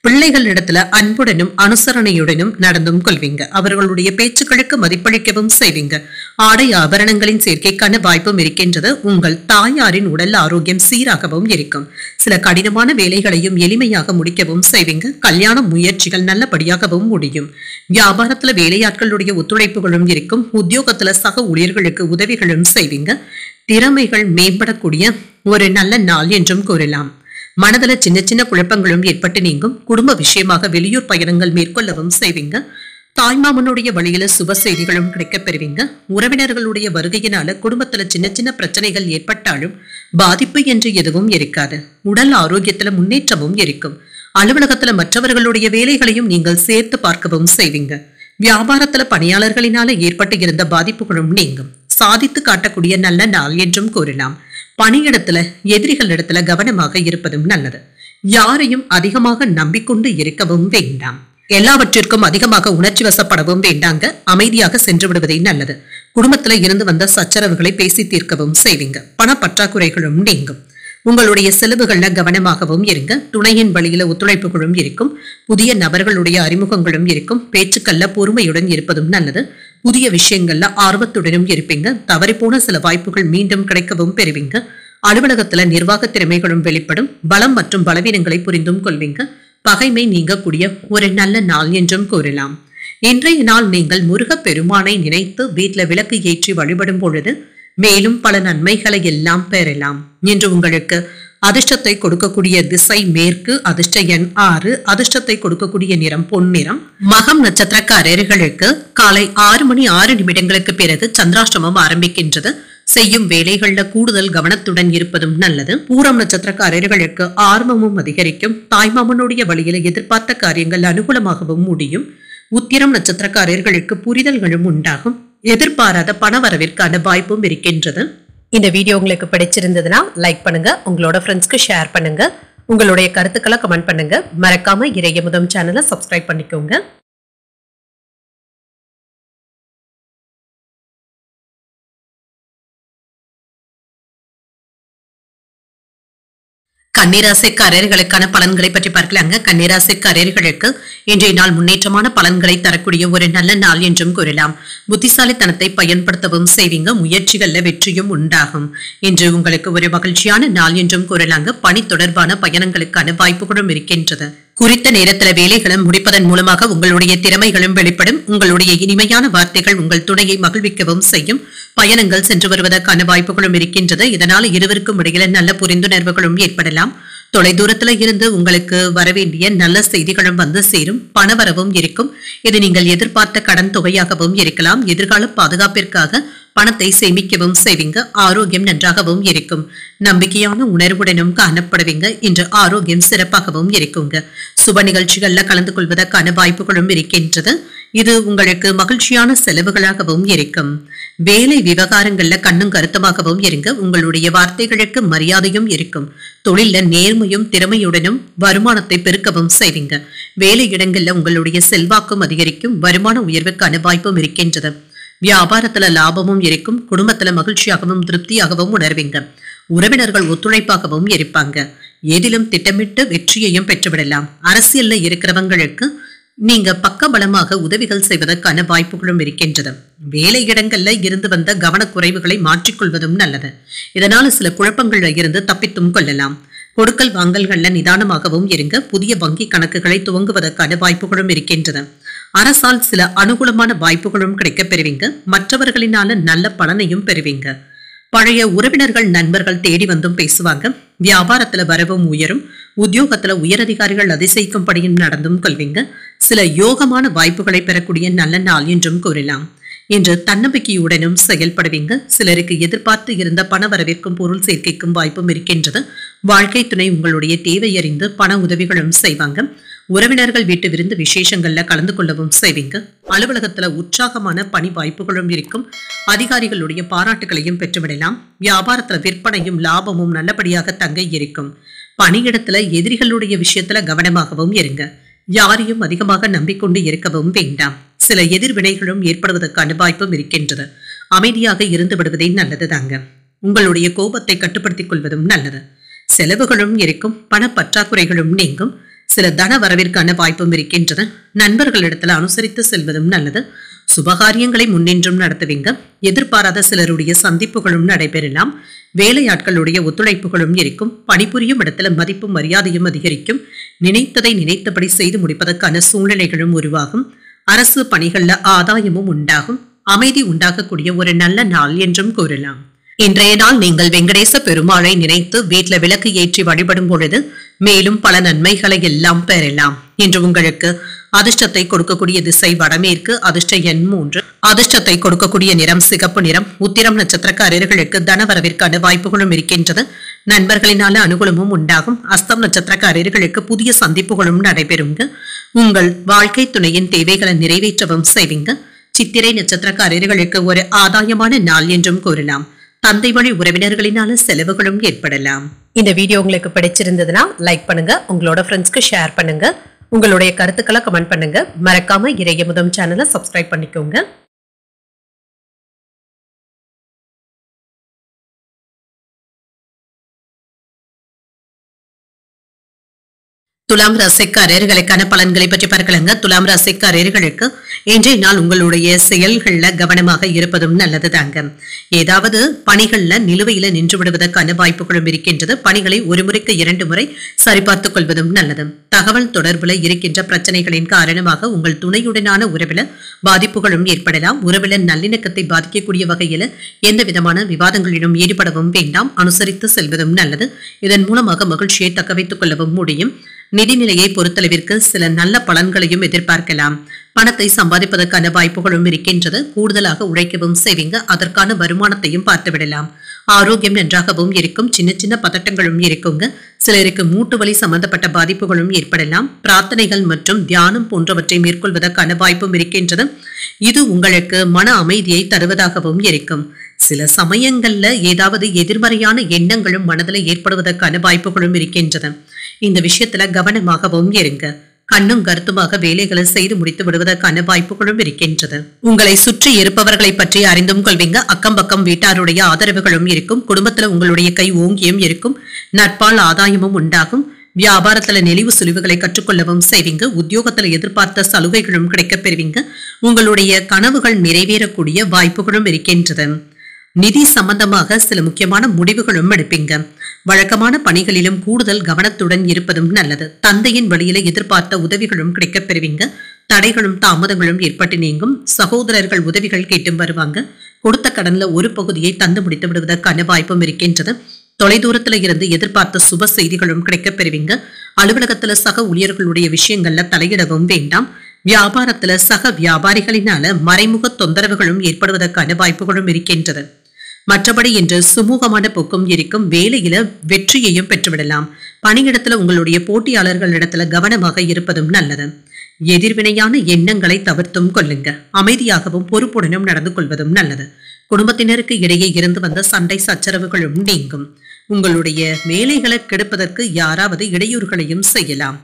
[SPEAKER 1] பிள்ளைகளிடத்துல அன்புடனும் அனுசரணையுடனும் நடந்தும் கொள்வீங்க. அவர்களுடைய பேச்சுக்களுக்கு மதிப்பளிக்கவும் செய்வீங்க. ஆடை ஆபரணங்களின் சேர்க்கைக்கான வாய்ப்பும் இருக்கின்றது. உங்கள் தாயாரின் உடல் ஆரோக்கியம் சீராகவும் இருக்கும். சில கடினமான வேலைகளையும் எளிமையாக முடிக்கவும் செய்வீங்க. கல்யாண முயற்சிகள் நல்லபடியாகவும் முடியும். வியாபாரத்துல வேலையாட்களுடைய ஒத்துழைப்புகளும் இருக்கும். உத்தியோகத்துல சக ஊழியர்களுக்கு உதவிகளும் செய்வீங்க. திறமைகள் மேம்படக்கூடிய ஒரு நல்ல நாள் என்றும் கூறலாம். மனதுல சின்ன சின்ன குழப்பங்களும் ஏற்பட்டு நீங்கும். குடும்ப விஷயமாக வெளியூர் பயணங்கள் மேற்கொள்ளவும் செய்வீங்க. தாய்மாமனுடைய வழியில சுப செய்திகளும் கிடைக்கப் பெறுவீங்க. உறவினர்களுடைய வருகையினால குடும்பத்துல சின்ன சின்ன பிரச்சனைகள் ஏற்பட்டாலும் பாதிப்பு என்று எதுவும் இருக்காது. உடல் ஆரோக்கியத்துல முன்னேற்றமும் இருக்கும். அலுவலகத்துல மற்றவர்களுடைய வேலைகளையும் நீங்கள் சேர்த்து பார்க்கவும் செய்வீங்க. வியாபாரத்துல பணியாளர்களினால ஏற்பட்டு இருந்த பாதிப்புகளும் நீங்கும். சாதித்து காட்டக்கூடிய நல்ல நாள் என்றும் கூறலாம். பணியிடத்துல எதிரிகளிடத்துல கவனமாக இருப்பதும் நல்லது. யாரையும் அதிகமாக நம்பிக்கொண்டு இருக்கவும் வேண்டாம். எல்லாவற்றிற்கும் அதிகமாக உணர்ச்சி வசப்படவும் வேண்டாங்க. அமைதியாக சென்று விடுவதே நல்லது. குடும்பத்துல இருந்து வந்த சச்சரவுகளை பேசி தீர்க்கவும் செய்வீங்க. பண பற்றாக்குறைகளும் நீங்கும். உங்களுடைய செலவுகள்ல கவனமாகவும் இருங்க. துணையின் வழியில ஒத்துழைப்புகளும் இருக்கும். புதிய நபர்களுடைய அறிமுகங்களும் இருக்கும். பேச்சுக்கள்ல பொறுமையுடன் இருப்பதும் நல்லது. புதிய விஷயங்கள்ல ஆர்வத்துடனும் இருப்பீங்க. தவறிப்போன சில வாய்ப்புகள் மீண்டும் கிடைக்கவும் பெறுவீங்க. அலுவலகத்துல நிர்வாக திறமைகளும் வெளிப்படும். பலம் மற்றும் பலவீனங்களை புரிந்தும் கொள்வீங்க. பகைமை நீங்கக்கூடிய ஒரு நல்ல நாள் என்றும் கூறலாம். இன்றைய நாள் நீங்கள் முருகப் பெருமானை நினைத்து வீட்டுல விளக்கு ஏற்றி வழிபடும் பொழுது மேலும் பல நன்மைகளை எல்லாம் பெறலாம். இன்று உங்களுக்கு அதிர்ஷ்டத்தை கொடுக்கக்கூடிய திசை மேற்கு. அதிர்ஷ்ட எண் 6. அதிர்ஷ்டத்தை கொடுக்கக்கூடிய நிறம் பொன்னிறம். மகம் நட்சத்திரக்காரர்களுக்கு காலை 6:06 பிறகு சந்திராஷ்டமம் ஆரம்பிக்கின்றது. செய்யும் வேலைகள்ல கூடுதல் கவனத்துடன் இருப்பதும் நல்லது. பூரம் நட்சத்திரக்காரர்களுக்கு ஆர்வமும் அதிகரிக்கும். தாய்மாமனுடைய வழியில எதிர்பார்த்த காரியங்கள் அனுகூலமாகவும் முடியும். உத்திரம் நட்சத்திரக்காரர்களுக்கு புரிதல்களும் உண்டாகும். எதிர்பாராத பணவரவிற்கான வாய்ப்பும் இருக்கின்றது.
[SPEAKER 2] இந்த வீடியோ உங்களுக்கு பிடிச்சிருந்ததுன்னா லைக் பண்ணுங்க. உங்களோட ஃப்ரெண்ட்ஸ்க்கு ஷேர் பண்ணுங்க. உங்களுடைய கருத்துக்களை கமெண்ட் பண்ணுங்க. மறக்காம இறையமுதம் சேனலை சப்ஸ்கிரைப் பண்ணிக்கோங்க.
[SPEAKER 1] கன்னிராசிக்காரர்களுக்கான பலன்களை பற்றி பார்க்கலாங்க. கன்னிராசிக்காரர்களுக்கு இன்றைய நாள் முன்னேற்றமான பலன்களை தரக்கூடிய ஒரு நல்ல நாள் என்றும் கூறலாம். புத்திசாலித்தனத்தை பயன்படுத்தவும் செய்வீங்க. முயற்சிகள்ல வெற்றியும் உண்டாகும். இன்று உங்களுக்கு ஒரு மகிழ்ச்சியான நாள் என்றும் கூறலாங்க. பணி தொடர்பான பயணங்களுக்கான வாய்ப்புகளும் இருக்கின்றது. குறித்த நேரத்துல வேலைகளை முடிப்பதன் மூலமாக உங்களுடைய திறமைகளும் வெளிப்படும். உங்களுடைய இனிமையான வார்த்தைகள் உங்கள் துணையை மகிழ்விக்கவும் செய்யும். பயணங்கள் சென்று வருவதற்கான வாய்ப்புகளும் இருக்கின்றது. இதனால் இருவருக்கும் இடையில நல்ல புரிந்துணர்வுகளும் ஏற்படலாம். தொலைதூரத்துல இருந்து உங்களுக்கு வரவேண்டிய நல்ல செய்திகளும் வந்து சேரும். பணவரவும் இருக்கும். இது நீங்கள் எதிர்பார்த்த கடன் தொகையாகவும் இருக்கலாம். எதிர்கால பாதுகாப்பிற்காக பணத்தை சேமிக்கவும் செய்வீங்க. ஆரோக்கியம் நன்றாகவும் இருக்கும். நம்பிக்கையான உணர்வுடனும் காணப்படுவீங்க. இன்று ஆரோக்கியம் சிறப்பாகவும் இருக்குங்க. சுப நிகழ்ச்சிகள்ல கலந்து கொள்வதற்கான வாய்ப்புகளும் இருக்கின்றது. இது உங்களுக்கு மகிழ்ச்சியான செலவுகளாகவும் இருக்கும். வேலை விவகாரங்கள்ல கண்ணும் கருத்தமாகவும் இருங்க. உங்களுடைய வார்த்தைகளுக்கு மரியாதையும் இருக்கும். தொழில நேர்மையும் திறமையுடனும் வருமானத்தை பெருக்கவும் செய்வீங்க. வேலை இடங்கள்ல உங்களுடைய செல்வாக்கும் அதிகரிக்கும். வருமான உயர்வுக்கான வாய்ப்பும் இருக்கின்றது. வியாபாரத்துல லாபமும் இருக்கும். குடும்பத்துல மகிழ்ச்சியாகவும் திருப்தியாகவும் உணர்வீங்க. உறவினர்கள் ஒத்துழைப்பாகவும் இருப்பாங்க. ஏதிலும் திட்டமிட்டு வெற்றியையும் பெற்றுவிடலாம். அரசியல்ல இருக்கிறவங்களுக்கு நீங்க பக்கபலமாக உதவிகள் செய்வதற்கான வாய்ப்புகளும் இருக்கின்றது. வேலை இடங்கள்ல இருந்து வந்த கவனக்குறைவுகளை மாற்றிக்கொள்வதும் நல்லது. இதனால சில குழப்பங்கள்ல இருந்து தப்பித்தும் கொள்ளலாம். கொடுக்கல் வாங்கல்கள்ல நிதானமாகவும் இருங்க. புதிய வங்கி கணக்குகளை துவங்குவதற்கான வாய்ப்புகளும் இருக்கின்றது. அரசால் சில அனுகூலமான வாய்ப்புகளும் கிடைக்கப் பெறுவீங்க. மற்றவர்களினால நல்ல பலனையும் பெறுவீங்க. பழைய உறவினர்கள் நண்பர்கள் தேடி வந்தும் பேசுவாங்க. வியாபாரத்துல வரவும் உயரும். உத்தியோகத்துல உயரதிகாரிகள் அதிசயிக்கும்படியும் நடந்தும் கொள்வீங்க. சில யோகமான வாய்ப்புகளை பெறக்கூடிய நல்ல நாள் என்றும் கூறலாம். இன்று தன்னம்பிக்கையுடனும் செயல்படுவீங்க. சிலருக்கு எதிர்பார்த்து இருந்த பண வரவிற்கும் பொருள் சேர்க்கைக்கும் வாய்ப்பும் இருக்கின்றது. வாழ்க்கை துணை உங்களுடைய தேவை அறிந்து பண உதவிகளும் செய்வாங்க. உறவினர்கள் வீட்டு விருந்து விசேஷங்கள்ல கலந்து கொள்ளவும் செய்வீங்க. அலுவலகத்துல உற்சாகமான பணி வாய்ப்புகளும் இருக்கும். அதிகாரிகளுடைய பாராட்டுகளையும் பெற்றுவிடலாம். வியாபாரத்துல விற்பனையும் லாபமும் நல்லபடியாக தங்க இருக்கும். பணியிடத்துல எதிரிகளுடைய விஷயத்துல கவனமாகவும் இருங்க. யாரையும் அதிகமாக நம்பிக்கொண்டு இருக்கவும் வேண்டாம். சில எதிர்வினைகளும் ஏற்படுவதற்கான வாய்ப்பும் இருக்கின்றது. அமைதியாக இருந்து விடுவதே நல்லது தாங்க. உங்களுடைய கோபத்தை கட்டுப்படுத்திக் கொள்வதும் நல்லது. செலவுகளும் இருக்கும், பணப்பற்றாக்குறைகளும் நீங்கும். சில தன வரவிற்கான வாய்ப்பும் இருக்கின்றது. நண்பர்களிடத்துல அனுசரித்து செல்வதும் நல்லது. சுபகாரியங்களை முன்னின்றும் நடத்துவீங்க. எதிர்பாராத சிலருடைய சந்திப்புகளும் நடைபெறலாம். வேலையாட்களுடைய ஒத்துழைப்புகளும் இருக்கும். பணிபுரியும் இடத்துல மதிப்பும் மரியாதையும் அதிகரிக்கும். நினைத்ததை நினைத்தபடி செய்து முடிப்பதற்கான சூழ்நிலைகளும் உருவாகும். அரசு பணிகள்ல ஆதாயமும் உண்டாகும். அமைதி உண்டாகக்கூடிய ஒரு நல்ல நாள் என்றும் கூறலாம். இன்றைய நாள் நீங்கள் வெங்கடேச பெருமாளை நினைத்து வீட்ல விளக்கு ஏற்றி வழிபடும் பொழுது மேலும் பல நன்மைகளை எல்லாம் பெறலாம். இன்று உங்களுக்கு அதிர்ஷ்டத்தை கொடுக்கக்கூடிய திசை வடமேற்கு. அதிர்ஷ்ட எண் 3. அதிர்ஷ்டத்தை கொடுக்கக்கூடிய நிறம் சிகப்பு நிறம். உத்திரம் நட்சத்திரக்காரர்களுக்கு தனவரவிற்கான வாய்ப்புகளும் இருக்கின்றது. நண்பர்களினால அனுகூலமும் உண்டாகும். அஸ்தம் நட்சத்திரக்காரர்களுக்கு புதிய சந்திப்புகளும் நடைபெறுங்க. உங்கள் வாழ்க்கை துணையின் தேவைகளை நிறைவேற்றவும் செய்வீங்க. சித்திரை நட்சத்திரக்காரர்களுக்கு ஒரு ஆதாயமான நாள் என்றும் கூறலாம். தந்தை வழி உறவினர்களினால செலவுகளும் ஏற்படலாம்.
[SPEAKER 2] இந்த வீடியோ உங்களுக்கு பிடிச்சிருந்ததுன்னா லைக் பண்ணுங்க, உங்களோட ஃப்ரெண்ட்ஸ்க்கு ஷேர் பண்ணுங்க, உங்களுடைய கருத்துக்களை கமெண்ட் பண்ணுங்க. மறக்காம இறையமுதம் சேனலை சப்ஸ்கிரைப் பண்ணிக்கோங்க.
[SPEAKER 1] துலாம் ராசிக்காரர்களுக்கான பலன்களை பற்றி பார்க்கலாங்க. துலாம் ராசிக்காரர்களுக்கு இன்றைய நாள் உங்களுடைய செயல்கள்ல கவனமாக இருப்பதும் நல்லது தாங்க. ஏதாவது பணிகள்ல நிலுவையில நின்று விடுவதற்கான வாய்ப்புகளும் இருக்கின்றது. பணிகளை ஒரு முறைக்கு 2 முறை சரிபார்த்துக் கொள்வதும் நல்லது. தகவல் தொடர்புல இருக்கின்ற பிரச்சனைகளின் காரணமாக உங்கள் துணையுடனான உறவில பாதிப்புகளும் ஏற்படலாம். உறவில நல்லிணக்கத்தை பாதிக்கக்கூடிய வகையில எந்த விதமான விவாதங்களிலும் ஈடுபடவும் வேண்டாம். அனுசரித்து செல்வதும் நல்லது. இதன் மூலமாக மகிழ்ச்சியை தக்க வைத்துக் கொள்ளவும் முடியும். நிதிநிலையை பொறுத்தளவிற்கு சில நல்ல பலன்களையும் எதிர்பார்க்கலாம். பணத்தை சம்பாதிப்பதற்கான வாய்ப்புகளும் இருக்கின்றது. கூடுதலாக உழைக்கவும் செய்வீங்க. அதற்கான வருமானத்தையும் பார்த்துவிடலாம். ஆரோக்கியம் நன்றாகவும் இருக்கும். சின்ன சின்ன பதட்டங்களும் இருக்குங்க. சிலருக்கு மூட்டு வலி சம்பந்தப்பட்ட பாதிப்புகளும் ஏற்படலாம். பிரார்த்தனைகள் மற்றும் தியானம் போன்றவற்றை மேற்கொள்வதற்கான வாய்ப்பும் இருக்கின்றது. இது உங்களுக்கு மன அமைதியை தருவதாகவும் இருக்கும். சில சமயங்கள்ல ஏதாவது எதிர்மறையான எண்ணங்களும் மனதில் ஏற்படுவதற்கான வாய்ப்புகளும் இருக்கின்றது. இந்த விஷயத்துல கவனமாகவும் இருங்க. கண்ணும் கருத்துமாக வேலைகளை செய்து முடித்து விடுவதற்கான வாய்ப்புகளும் இருக்கின்றது. உங்களை சுற்றி இருப்பவர்களை பற்றி அறிந்தும் கொள்வீங்க. அக்கம் பக்கம் வீட்டாருடைய ஆதரவுகளும் இருக்கும். குடும்பத்துல உங்களுடைய கை ஓங்கியும் இருக்கும். நட்பால் ஆதாயமும் உண்டாகும். வியாபாரத்துல நெளிவு சுழிவுகளை கற்றுக்கொள்ளவும் செய்வீங்க. உத்தியோகத்துல எதிர்பார்த்த சலுகைகளும் கிடைக்கப் பெறுவீங்க. உங்களுடைய கனவுகள் நிறைவேறக்கூடிய வாய்ப்புகளும் இருக்கின்றது. நிதி சம்பந்தமாக சில முக்கியமான முடிவுகளும் எடுப்பீங்க. வழக்கமான பணிகளிலும் கூடுதல் கவனத்துடன் இருப்பதும் நல்லது. தந்தையின் வழியில எதிர்பார்த்த உதவிகளும் கிடைக்கப் பெறுவீங்க. தடைகளும் தாமதங்களும் ஏற்பட்டு நீங்கும். சகோதரர்கள் உதவிகள் கேட்டும் வருவாங்க. கொடுத்த கடன்ல ஒரு பகுதியை தந்து முடித்து விடுவதற்கான வாய்ப்பும் இருக்கின்றது. தொலைதூரத்துல இருந்து எதிர்பார்த்த சுப செய்திகளும் கிடைக்கப் பெறுவீங்க. அலுவலகத்துல சக ஊழியர்களுடைய விஷயங்கள்ல தலையிடவும் வேண்டாம். வியாபாரத்துல சக வியாபாரிகளினால மறைமுக தொந்தரவுகளும் ஏற்படுவதற்கான வாய்ப்புகளும் இருக்கின்றது. மற்றபடி இன்று சுமூகமான போக்கும் இருக்கும். வேலையில வெற்றியையும் பெற்றுவிடலாம். பணியிடத்துல உங்களுடைய போட்டியாளர்களிடத்துல கவனமாக இருப்பதும் நல்லது. எதிர்வினையான எண்ணங்களை தவிர்த்தும் கொள்ளுங்க. அமைதியாகவும் பொறுப்புடனும் நடந்து கொள்வதும் நல்லது. குடும்பத்தினருக்கு இடையே இருந்து வந்த சண்டை சச்சரவுகளும் நீங்கும். உங்களுடைய வேலைகளை கெடுப்பதற்கு யாராவது இடையூறுகளையும் செய்யலாம்.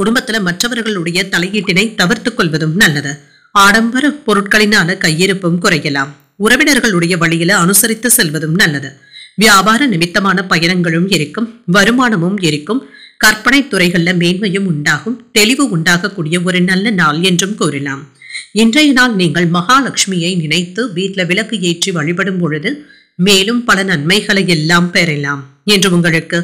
[SPEAKER 1] குடும்பத்துல மற்றவர்களுடைய தலையீட்டினை தவிர்த்துக் கொள்வதும் நல்லது. ஆடம்பர பொருட்களினால கையிருப்பும் குறையலாம். உறவினர்களுடைய வழியில அனுசரித்து செல்வதும் நல்லது. வியாபார நிமித்தமான பயணங்களும் இருக்கும். வருமானமும் இருக்கும். கற்பனை துறைகள்ல மேன்மையும் உண்டாகும். தெளிவு உண்டாகக்கூடிய ஒரு நல்ல நாள் என்றும் கூறலாம். இன்றைய நாள் நீங்கள் மகாலட்சுமியை நினைத்து வீட்ல விளக்கு ஏற்றி வழிபடும் பொழுது மேலும் பல நன்மைகளை எல்லாம் பெறலாம். என்று உங்களுக்கு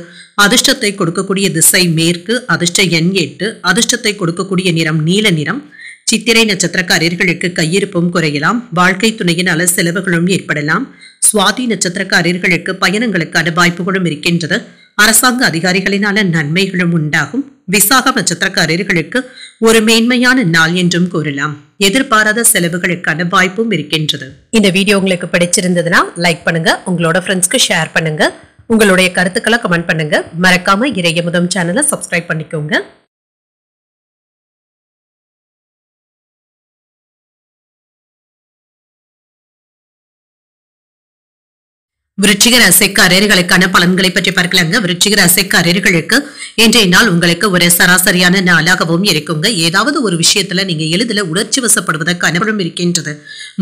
[SPEAKER 1] அதிர்ஷ்டத்தை கொடுக்கக்கூடிய திசை மேற்கு. அதிர்ஷ்ட எண் 8. அதிர்ஷ்டத்தை கொடுக்கக்கூடிய நிறம் நீல நிறம். சித்திரை நட்சத்திரக்காரர்களுக்கு கையிருப்பும் குறையலாம். வாழ்க்கை துணையினால செலவுகளும் ஏற்படலாம். சுவாதி நட்சத்திரக்காரர்களுக்கு பயணங்களுக்கான வாய்ப்புகளும் இருக்கின்றது. அரசாங்க அதிகாரிகளினால நன்மைகளும் உண்டாகும். விசாக நட்சத்திரக்காரர்களுக்கு ஒரு மேன்மையான நாள் என்றும் கூறலாம். எதிர்பாராத செலவுகளுக்கான வாய்ப்பும் இருக்கின்றது.
[SPEAKER 2] இந்த வீடியோ உங்களுக்கு பிடிச்சிருந்ததுன்னா லைக் பண்ணுங்க, உங்களோட ஃப்ரெண்ட்ஸ்க்கு ஷேர் பண்ணுங்க, உங்களுடைய கருத்துக்களை கமெண்ட் பண்ணுங்க. மறக்காம இறையமுதம் சேனலை சப்ஸ்கிரைப் பண்ணிக்கோங்க.
[SPEAKER 1] விருச்சிக ராசிக்காரர்களுக்கான பலன்களை பற்றி பார்க்கலாங்க. விருச்சிக ராசிக்காரர்களுக்கு இன்றைய நாள் உங்களுக்கு ஒரு சராசரியான நாளாகவும் இருக்குங்க. ஏதாவது ஒரு விஷயத்துல நீங்க எளிதில் உணர்ச்சி வசப்படுவதற்கான இருக்கின்றது.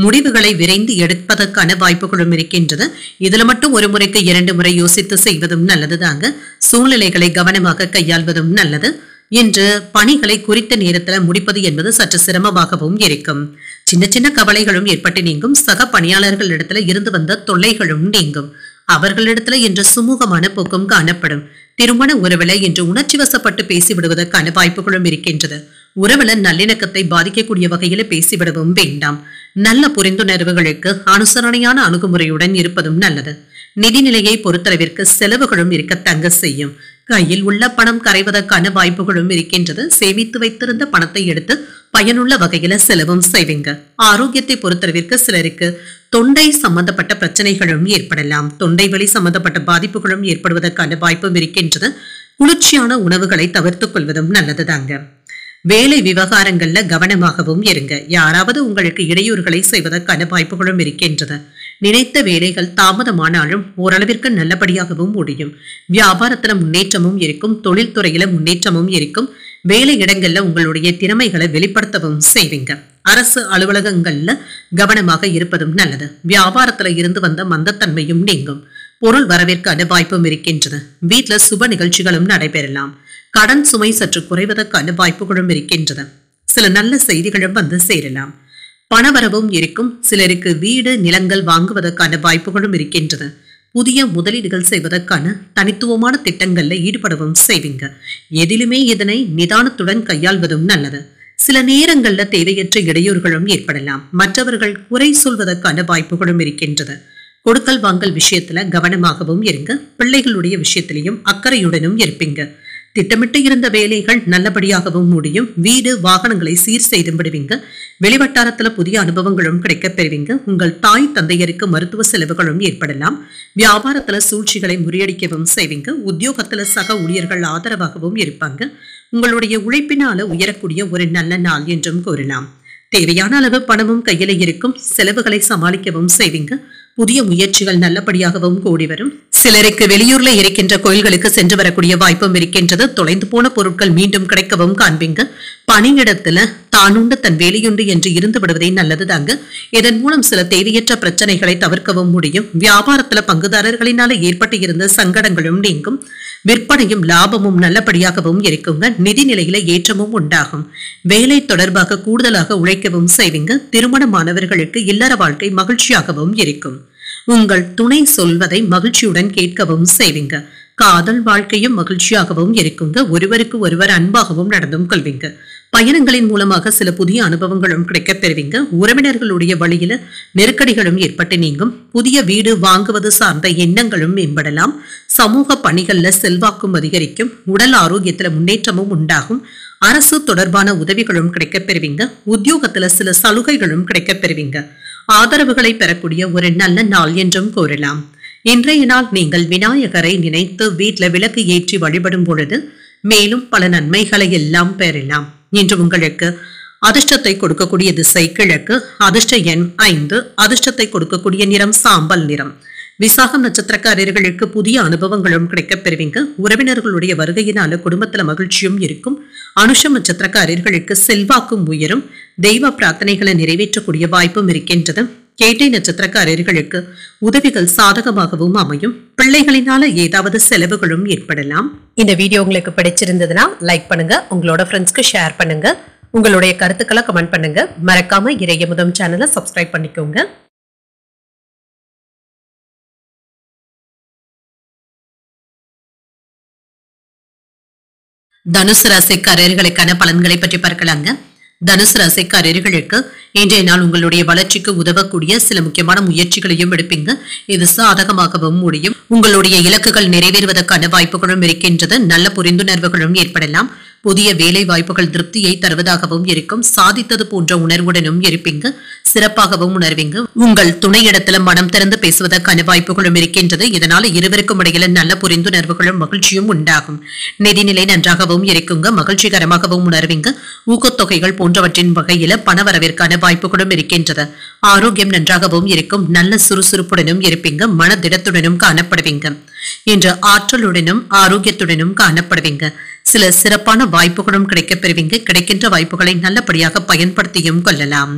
[SPEAKER 1] முடிவுகளை விரைந்து எடுப்பதற்கான வாய்ப்புகளும் இருக்கின்றது. இதுல மட்டும் ஒரு முறைக்கு 2 முறை யோசித்து செய்வதும் நல்லதுதாங்க. சூழ்நிலைகளை கவனமாக கையாள்வதும் நல்லது. இன்று பணிகளை குறித்த நேரத்தில் முடிப்பது என்பது சற்று சிரமமாகவும் இருக்கும். சின்ன சின்ன கவலைகளும் ஏற்பட்டு நீங்கும். சக பணியாளர்களிடத்துல இருந்து வந்த தொல்லைகளும் நீங்கும். அவர்களிடத்துல இன்று சுமூகமான போக்கும் காணப்படும். திருமண உறவுல இன்று உணர்ச்சி வசப்பட்டு பேசிவிடுவதற்கான வாய்ப்புகளும் இருக்கின்றது. உறவுல நல்லிணக்கத்தை பாதிக்கக்கூடிய வகையில பேசிவிடவும் வேண்டாம். நல்ல புரிந்துணர்வுகளுக்கு அனுசரணையான அணுகுமுறையுடன் இருப்பதும் நல்லது. நிதிநிலையை பொறுத்தளவிற்கு செலவுகளும் இருக்க தங்க செய்யும். கையில் உள்ள பணம் கரைவதற்கான வாய்ப்புகளும் இருக்கின்றது. சேமித்து வைத்திருந்த பணத்தை எடுத்து பயனுள்ள வகையில செலவும் செய்வீங்க. ஆரோக்கியத்தை பொறுத்தளவிற்கு சிலருக்கு தொண்டை சம்பந்தப்பட்ட பிரச்சனைகளும் ஏற்படலாம். தொண்டை வலி சம்பந்தப்பட்ட பாதிப்புகளும் ஏற்படுவதற்கான வாய்ப்பும் இருக்கின்றது. குளிர்ச்சியான உணவுகளை தவிர்த்துக் கொள்வதும் நல்லதுதாங்க. வேலை விவகாரங்கள்ல கவனமாகவும் இருங்க. யாராவது உங்களுக்கு இடையூறுகளை செய்வதற்கான வாய்ப்புகளும் இருக்கின்றது. நினைத்த வேலைகள் தாமதமானாலும் ஓரளவிற்கு நல்லபடியாகவும் முடியும். வியாபாரத்துல முன்னேற்றமும் இருக்கும். தொழில்துறையில முன்னேற்றமும் இருக்கும். வேலை இடங்கள்ல உங்களுடைய திறமைகளை வெளிப்படுத்தவும் செய்வீங்க. அரசு அலுவலகங்கள்ல கவனமாக இருப்பதும் நல்லது. வியாபாரத்துல இருந்து வந்த மந்தத்தன்மையும் நீங்கும். பொருள் வரவேற்கான வாய்ப்பும் இருக்கின்றது. வீட்டுல சுப நிகழ்ச்சிகளும் நடைபெறலாம். கடன் சுமை சற்று குறைவதற்கான வாய்ப்புகளும் இருக்கின்றது. சில நல்ல செய்திகளும் வந்து சேரலாம். பணவரவும் இருக்கும். சிலருக்கு வீடு நிலங்கள் வாங்குவதற்கான வாய்ப்புகளும் இருக்கின்றது. புதிய முதலீடுகள் செய்வதற்கான தனித்துவமான திட்டங்கள்ல ஈடுபடவும் செய்வீங்க. எதிலுமே இதனை நிதானத்துடன் கையாள்வதும் நல்லது. சில நேரங்கள்ல தேவையற்ற இடையூறுகளும் ஏற்படலாம். மற்றவர்கள் குறை சொல்வதற்கான வாய்ப்புகளும் இருக்கின்றது. கொடுக்கல் வாங்கல் விஷயத்துல கவனமாகவும் இருங்க. பிள்ளைகளுடைய விஷயத்திலையும் அக்கறையுடனும் இருப்பீங்க. திட்டமிட்டு இருந்த வேலைகள் நல்லபடியாகவும் முடியும். வீடு வாகனங்களை சீர் செய்து விடுவீங்க. வெளிவட்டாரத்துல புதிய அனுபவங்களும் கிடைக்கப் பெறுவீங்க. உங்கள் தாய் தந்தையருக்கு மருத்துவ செலவுகளும் ஏற்படலாம். வியாபாரத்துல சூழ்ச்சிகளை முறியடிக்கவும் செய்வீங்க. உத்தியோகத்துல சக ஊழியர்கள் ஆதரவாகவும் இருப்பாங்க. உங்களுடைய உழைப்பினால உயரக்கூடிய ஒரு நல்ல நாள் என்றும் கூறலாம். தேவையான அளவு பணமும் கையில இருக்கும். செலவுகளை சமாளிக்கவும் செய்வீங்க. புதிய முயற்சிகள் நல்லபடியாகவும் கூடி வரும். சிலருக்கு வெளியூர்ல இருக்கின்ற கோயில்களுக்கு சென்று வரக்கூடிய வாய்ப்பும் இருக்கின்றது. தொலைந்து போன பொருட்கள் மீண்டும் கிடைக்கவும் காண்பீங்க. பணியிடத்துல தானுண்டு தன் வேலையுண்டு என்று இருந்து விடுவதே நல்லதுதாங்க. இதன் மூலம் சில தேவையற்ற பிரச்சனைகளை தவிர்க்கவும் முடியும். வியாபாரத்துல பங்குதாரர்களினால ஏற்பட்டு இருந்த சங்கடங்களும் நீங்கும். விற்பனையும் லாபமும் நல்லபடியாகவும் இருக்குங்க. நிதி நிலையில ஏற்றமும் உண்டாகும். வேலை தொடர்பாக கூடுதலாக உழைக்கவும் செய்வீங்க. திருமணமானவர்களுக்கு இல்லற வாழ்க்கை மகிழ்ச்சியாகவும் இருக்கும். உங்கள் துணை சொல்வதை மகிழ்ச்சியுடன் கேட்கவும் செய்வீங்க. காதல் வாழ்க்கையும் மகிழ்ச்சியாகவும் இருக்குங்க. ஒருவருக்கு ஒருவர் அன்பாகவும் நடந்தும் கொள்வீங்க. பயணங்களின் மூலமாக சில புதிய அனுபவங்களும் கிடைக்கப் பெறுவீங்க. உறவினர்களுடைய வழியில நெருக்கடிகளும் ஏற்பட்டு நீங்கும். புதிய வீடு வாங்குவது சார்ந்த எண்ணங்களும் மேம்படலாம். சமூக பணிகள்ல செல்வாக்கும் அதிகரிக்கும். உடல் ஆரோக்கியத்துல முன்னேற்றமும் உண்டாகும். அரசு தொடர்பான உதவிகளும் கிடைக்கப் பெறுவீங்க. உத்தியோகத்துல சில சலுகைகளும் கிடைக்கப் பெறுவீங்க. ஆதரவுகளை பெறக்கூடிய ஒரு நல்ல நாள் என்றும் கூறலாம். இன்றைய நாள் நீங்கள் விநாயகரை நினைத்து வீட்டுல விளக்கு ஏற்றி வழிபடும் பொழுது மேலும் பல நன்மைகளை எல்லாம் பெறலாம். இன்று உங்களுக்கு அதிர்ஷ்டத்தை கொடுக்கக்கூடிய திசை கிழக்கு. அதிர்ஷ்ட எண் 5. அதிர்ஷ்டத்தை கொடுக்கக்கூடிய நிறம் சாம்பல் நிறம். விசாகம் நட்சத்திரக்காரர்களுக்கு புதிய அனுபவங்களும் கிடைக்கப் பெறுவீங்க. உறவினர்களுடைய வருகையினால குடும்பத்துல மகிழ்ச்சியும் இருக்கும். அனுஷம் நட்சத்திரக்காரர்களுக்கு செல்வாக்கும் உயரும். தெய்வ பிரார்த்தனைகளை நிறைவேற்றக்கூடிய வாய்ப்பும் இருக்கின்றது. கேட்டை நட்சத்திரக்காரர்களுக்கு உதவிகள் சாதகமாகவும் அமையும். பிள்ளைகளினால ஏதாவது செலவுகளும் ஏற்படலாம்.
[SPEAKER 2] இந்த வீடியோ உங்களுக்கு பிடிச்சிருந்ததுன்னா லைக் பண்ணுங்க. உங்களோட ஃப்ரெண்ட்ஸ்க்கு ஷேர் பண்ணுங்க. உங்களுடைய கருத்துக்களை கமெண்ட் பண்ணுங்க. மறக்காம இறையமுதம் சேனலை சப்ஸ்கிரைப் பண்ணிக்கோங்க.
[SPEAKER 1] தனுசு ராசிக்காரர்களுக்கான பலன்களை பற்றி பார்க்கலாங்க. தனுசு ராசிக்காரர்களுக்கு இன்றைய நாள் உங்களுடைய வளர்ச்சிக்கு உதவக்கூடிய சில முக்கியமான முயற்சிகளையும் எடுப்பீங்க. இது சாதகமாகவும் முடியும். உங்களுடைய இலக்குகள் நிறைவேறுவதற்கான வாய்ப்புகளும் இருக்கின்றது. நல்ல புரிந்துணர்வுகளும் ஏற்படலாம். புதிய வேலை வாய்ப்புகள் திருப்தியை தருவதாகவும் இருக்கும். சாதித்தது போன்ற உணர்வுடனும் இருப்பீங்க. சிறப்பாகவும் உணர்வீங்க. உங்கள் துணையிடத்துல மனம் திறந்து பேசுவதற்கான வாய்ப்புகளும் இருக்கின்றது. இதனால இருவருக்கும் இடையில நல்ல புரிந்துணர்வுகளும் மகிழ்ச்சியும் உண்டாகும். நிதிநிலை நன்றாகவும் இருக்குங்க. மகிழ்ச்சிகரமாகவும் உணர்வீங்க. ஊக்கத்தொகைகள் போன்றவற்றின் வகையில பணவரவிற்கான வாய்ப்புகளும் இருக்கின்றது. ஆரோக்கியம் நன்றாகவும் இருக்கும். நல்ல சுறுசுறுப்புடனும் இருப்பீங்க. மனதிடத்துடனும் காணப்படுவீங்க. இன்று ஆற்றலுடனும் ஆரோக்கியத்துடனும் காணப்படுவீங்க. சில சிறப்பான வாய்ப்புகளும் கிடைக்கப் பெறுவீங்க. கிடைக்கின்ற வாய்ப்புகளை நல்லபடியாக பயன்படுத்தியும் கொள்ளலாம்.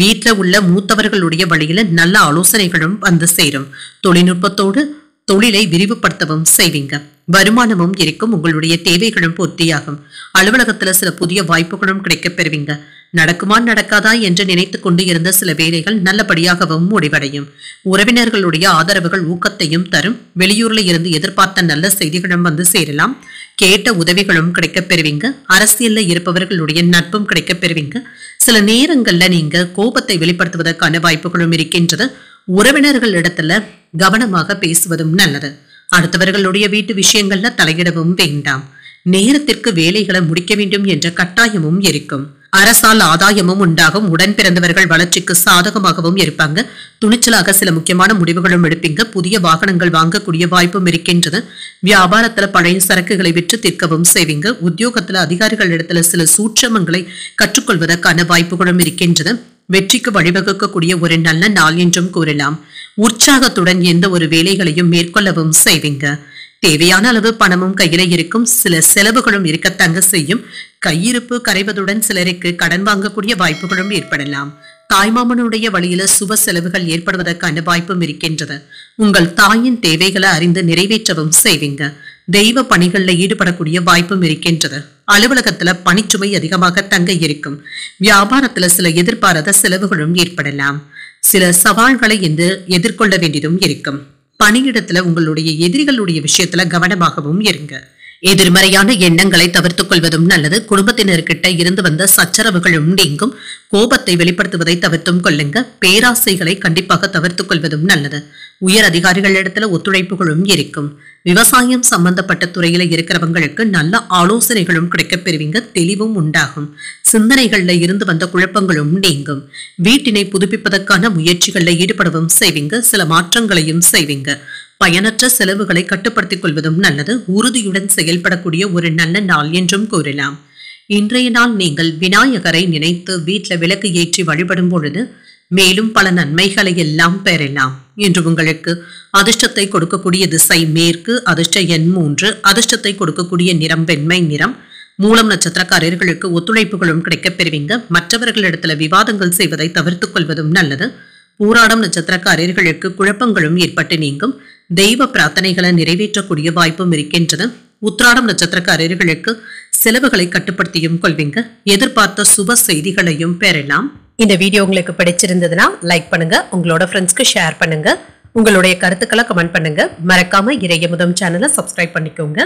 [SPEAKER 1] வீட்டில் உள்ள மூத்தவர்களுடைய வழியில நல்ல ஆலோசனைகளும் வந்து சேரும். தொழில்நுட்பத்தோடு தொழிலை விரிவுபடுத்தவும் செய்வீங்க. வருமானமும் இருக்கும். உங்களுடைய தேவைகளும் பூர்த்தியாகும். அலுவலகத்துல சில புதிய வாய்ப்புகளும் கிடைக்கப் பெறுவீங்க. நடக்குமா நடக்காதா என்று நினைத்துக் கொண்டு இருந்த சில வேலைகள் நல்லபடியாகவும் முடிவடையும். உறவினர்களுடைய ஆதரவுகள் ஊக்கத்தையும் தரும். வெளியூர்ல இருந்து எதிர்பார்த்த நல்ல செய்திகளும் வந்து சேரலாம். கேட்ட உதவிகளும் கிடைக்கப் பெறுவீங்க. அரசியல்ல இருப்பவர்களுடைய நட்பும் கிடைக்கப் பெறுவீங்க. சில நேரங்கள்ல நீங்க கோபத்தை வெளிப்படுத்துவதற்கான வாய்ப்புகளும் இருக்கின்றது. உறவினர்கள் இடத்துல கவனமாக பேசுவதும் நல்லது. அடுத்தவர்களுடைய வீட்டு விஷயங்கள்ல தலையிடவும் வேண்டாம். நேரத்திற்கு வேலைகளை முடிக்க வேண்டும் என்ற கட்டாயமும் இருக்கும். அரசால் ஆதாயமும் உண்டாகும். உடன் பிறந்தவர்கள் வளர்ச்சிக்கு சாதகமாகவும் இருப்பாங்க. துணிச்சலாக சில முக்கியமான முடிவுகளும் எடுப்பீங்க. புதிய வாகனங்கள் வாங்கக்கூடிய வாய்ப்பும் இருக்கின்றது. வியாபாரத்துல பழைய சரக்குகளை விற்று தீர்க்கவும் செய்வீங்க. உத்தியோகத்துல அதிகாரிகள் இடத்துல சில சூட்சமங்களை கற்றுக்கொள்வதற்கான வாய்ப்புகளும் இருக்கின்றது. வெற்றிக்கு வழிவகுக்கக்கூடிய ஒரு நல்ல நாள் என்றும் கூறலாம். உற்சாகத்துடன் எந்த ஒரு வேலைகளையும் மேற்கொள்ளவும் செய்வீங்க. தேவையான அளவு பணமும் கையில இருக்கும். சில செலவுகளும் இருக்கத்தாங்க செய்யும். கையிருப்பு கரைவதுடன் சிலருக்கு கடன் வாங்கக்கூடிய வாய்ப்புகளும் ஏற்படலாம். தாய்மாமனுடைய வழியில சுப செலவுகள் ஏற்படுவதற்கான வாய்ப்பும் இருக்கின்றது. உங்கள் தாயின் தேவைகளை அறிந்து நிறைவேற்றவும் செய்வீங்க. தெய்வ பணிகள்ல ஈடுபடக்கூடிய வாய்ப்பும் இருக்கின்றது. அலுவலகத்துல பணிச்சுமை அதிகமாக தங்க இருக்கும். வியாபாரத்துல சில எதிர்பாராத செலவுகளும் ஏற்படலாம். சில சவால்களை எதிர்கொள்ள வேண்டியதும் இருக்கும். பணியிடத்துல உங்களுடைய எதிரிகளுடைய விஷயத்துல கவனமாகவும் இருங்க. எதிர்மறையான எண்ணங்களை தவிர்த்துக் கொள்வதும் நல்லது. குடும்பத்தினர்கிட்ட இருந்து வந்த சச்சரவுகளும் நீங்கும். கோபத்தை வெளிப்படுத்துவதை தவிர்த்தும் கொள்ளுங்க. பேராசைகளை கண்டிப்பாக தவிர்த்துக் கொள்வதும் நல்லது. உயர் அதிகாரிகளிடத்துல ஒத்துழைப்புகளும் இருக்கும். விவசாயம் சம்பந்தப்பட்ட துறையில இருக்கிறவங்களுக்கு நல்ல ஆலோசனைகளும் கிடைக்கப் பெறுவீங்க. தெளிவும் உண்டாகும். சிந்தனைகள்ல இருந்து வந்த குழப்பங்களும் நீங்கும். வீட்டினை புதுப்பிப்பதற்கான முயற்சிகள்ல ஈடுபடவும் செய்வீங்க. சில மாற்றங்களையும் செய்வீங்க. பயனற்ற செலவுகளை கட்டுப்படுத்திக் கொள்வதும் நல்லது. உறுதியுடன் செயல்படக்கூடிய ஒரு நல்ல நாள் என்றும் கூறலாம். இன்றைய நாள் நீங்கள் விநாயகரை நினைத்து வீட்டில் விளக்கு ஏற்றி வழிபடும் பொழுது மேலும் பல நன்மைகளை எல்லாம் பெறலாம். இன்று உங்களுக்கு அதிர்ஷ்டத்தை கொடுக்கக்கூடிய திசை மேற்கு. அதிர்ஷ்ட எண் 3. அதிர்ஷ்டத்தை கொடுக்கக்கூடிய நிறம் வெண்மை நிறம். மூலம் நட்சத்திரக்காரர்களுக்கு ஒத்துழைப்புகளும் கிடைக்கப் பெறுவீங்க. மற்றவர்களிடத்துல விவாதங்கள் செய்வதை தவிர்த்துக் கொள்வதும் நல்லது. பூராடம் நட்சத்திரக்காரர்களுக்கு குழப்பங்களும் ஏற்பட்டு நீங்கும். தெய்வ பிரார்த்தனைகளை நிறைவேற்றக்கூடிய வாய்ப்பும் இருக்கின்றது. உத்திராடம் நட்சத்திரக்காரர்களுக்கு செலவுகளை கட்டுப்படுத்தியும் கொள்வீங்க. எதிர்பார்த்த சுப செய்திகளையும் பெறலாம்.
[SPEAKER 2] இந்த வீடியோ உங்களுக்கு பிடிச்சிருந்ததுன்னா லைக் பண்ணுங்க. உங்களோட ஃப்ரெண்ட்ஸ்க்கு ஷேர் பண்ணுங்க. உங்களுடைய கருத்துக்களை கமெண்ட் பண்ணுங்க. மறக்காம இறையமுதம் சேனலை சப்ஸ்கிரைப் பண்ணிக்கோங்க.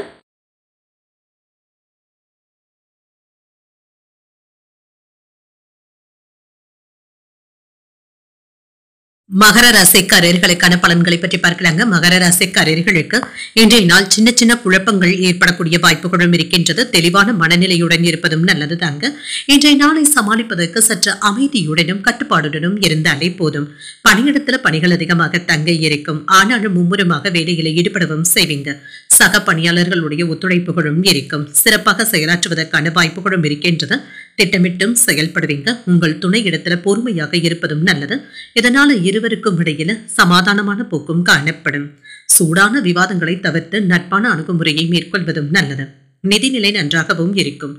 [SPEAKER 1] மகர ராசிக்காரர்களுக்கான பலன்களை பற்றி பார்க்கலாங்க. மகர ராசிக்காரர்களுக்கு இன்றைய நாள் சின்ன சின்ன குழப்பங்கள் ஏற்படக்கூடிய வாய்ப்புகளும் இருக்கின்றது. தெளிவான மனநிலையுடன் இருப்பதும் நல்லது தாங்க. இன்றைய நாளை சமாளிப்பதற்கு சற்று அமைதியுடனும் கட்டுப்பாடுடனும் இருந்தாலே போதும். பணியிடத்துல பணிகள் அதிகமாக தங்க இருக்கும். ஆனாலும் மும்முரமாக வேலைகளை ஈடுபடவும் செய்வீங்க. சக பணியாளர்களுடைய ஒத்துழைப்புகளும் இருக்கும். சிறப்பாக செயலாற்றுவதற்கான வாய்ப்புகளும் இருக்கின்றது. திட்டமிட்டும் செயல்படுவீங்க. உங்கள் துணை இடத்துல பொறுமையாக இருப்பதும் நல்லது. இதனால இருவருக்கும் இடையில சமாதானமான போக்கும் காணப்படும். சூடான விவாதங்களை தவிர்த்து நட்பான அணுகுமுறையை மேற்கொள்வதும் நல்லது. நிதிநிலை நன்றாகவும் இருக்கும்.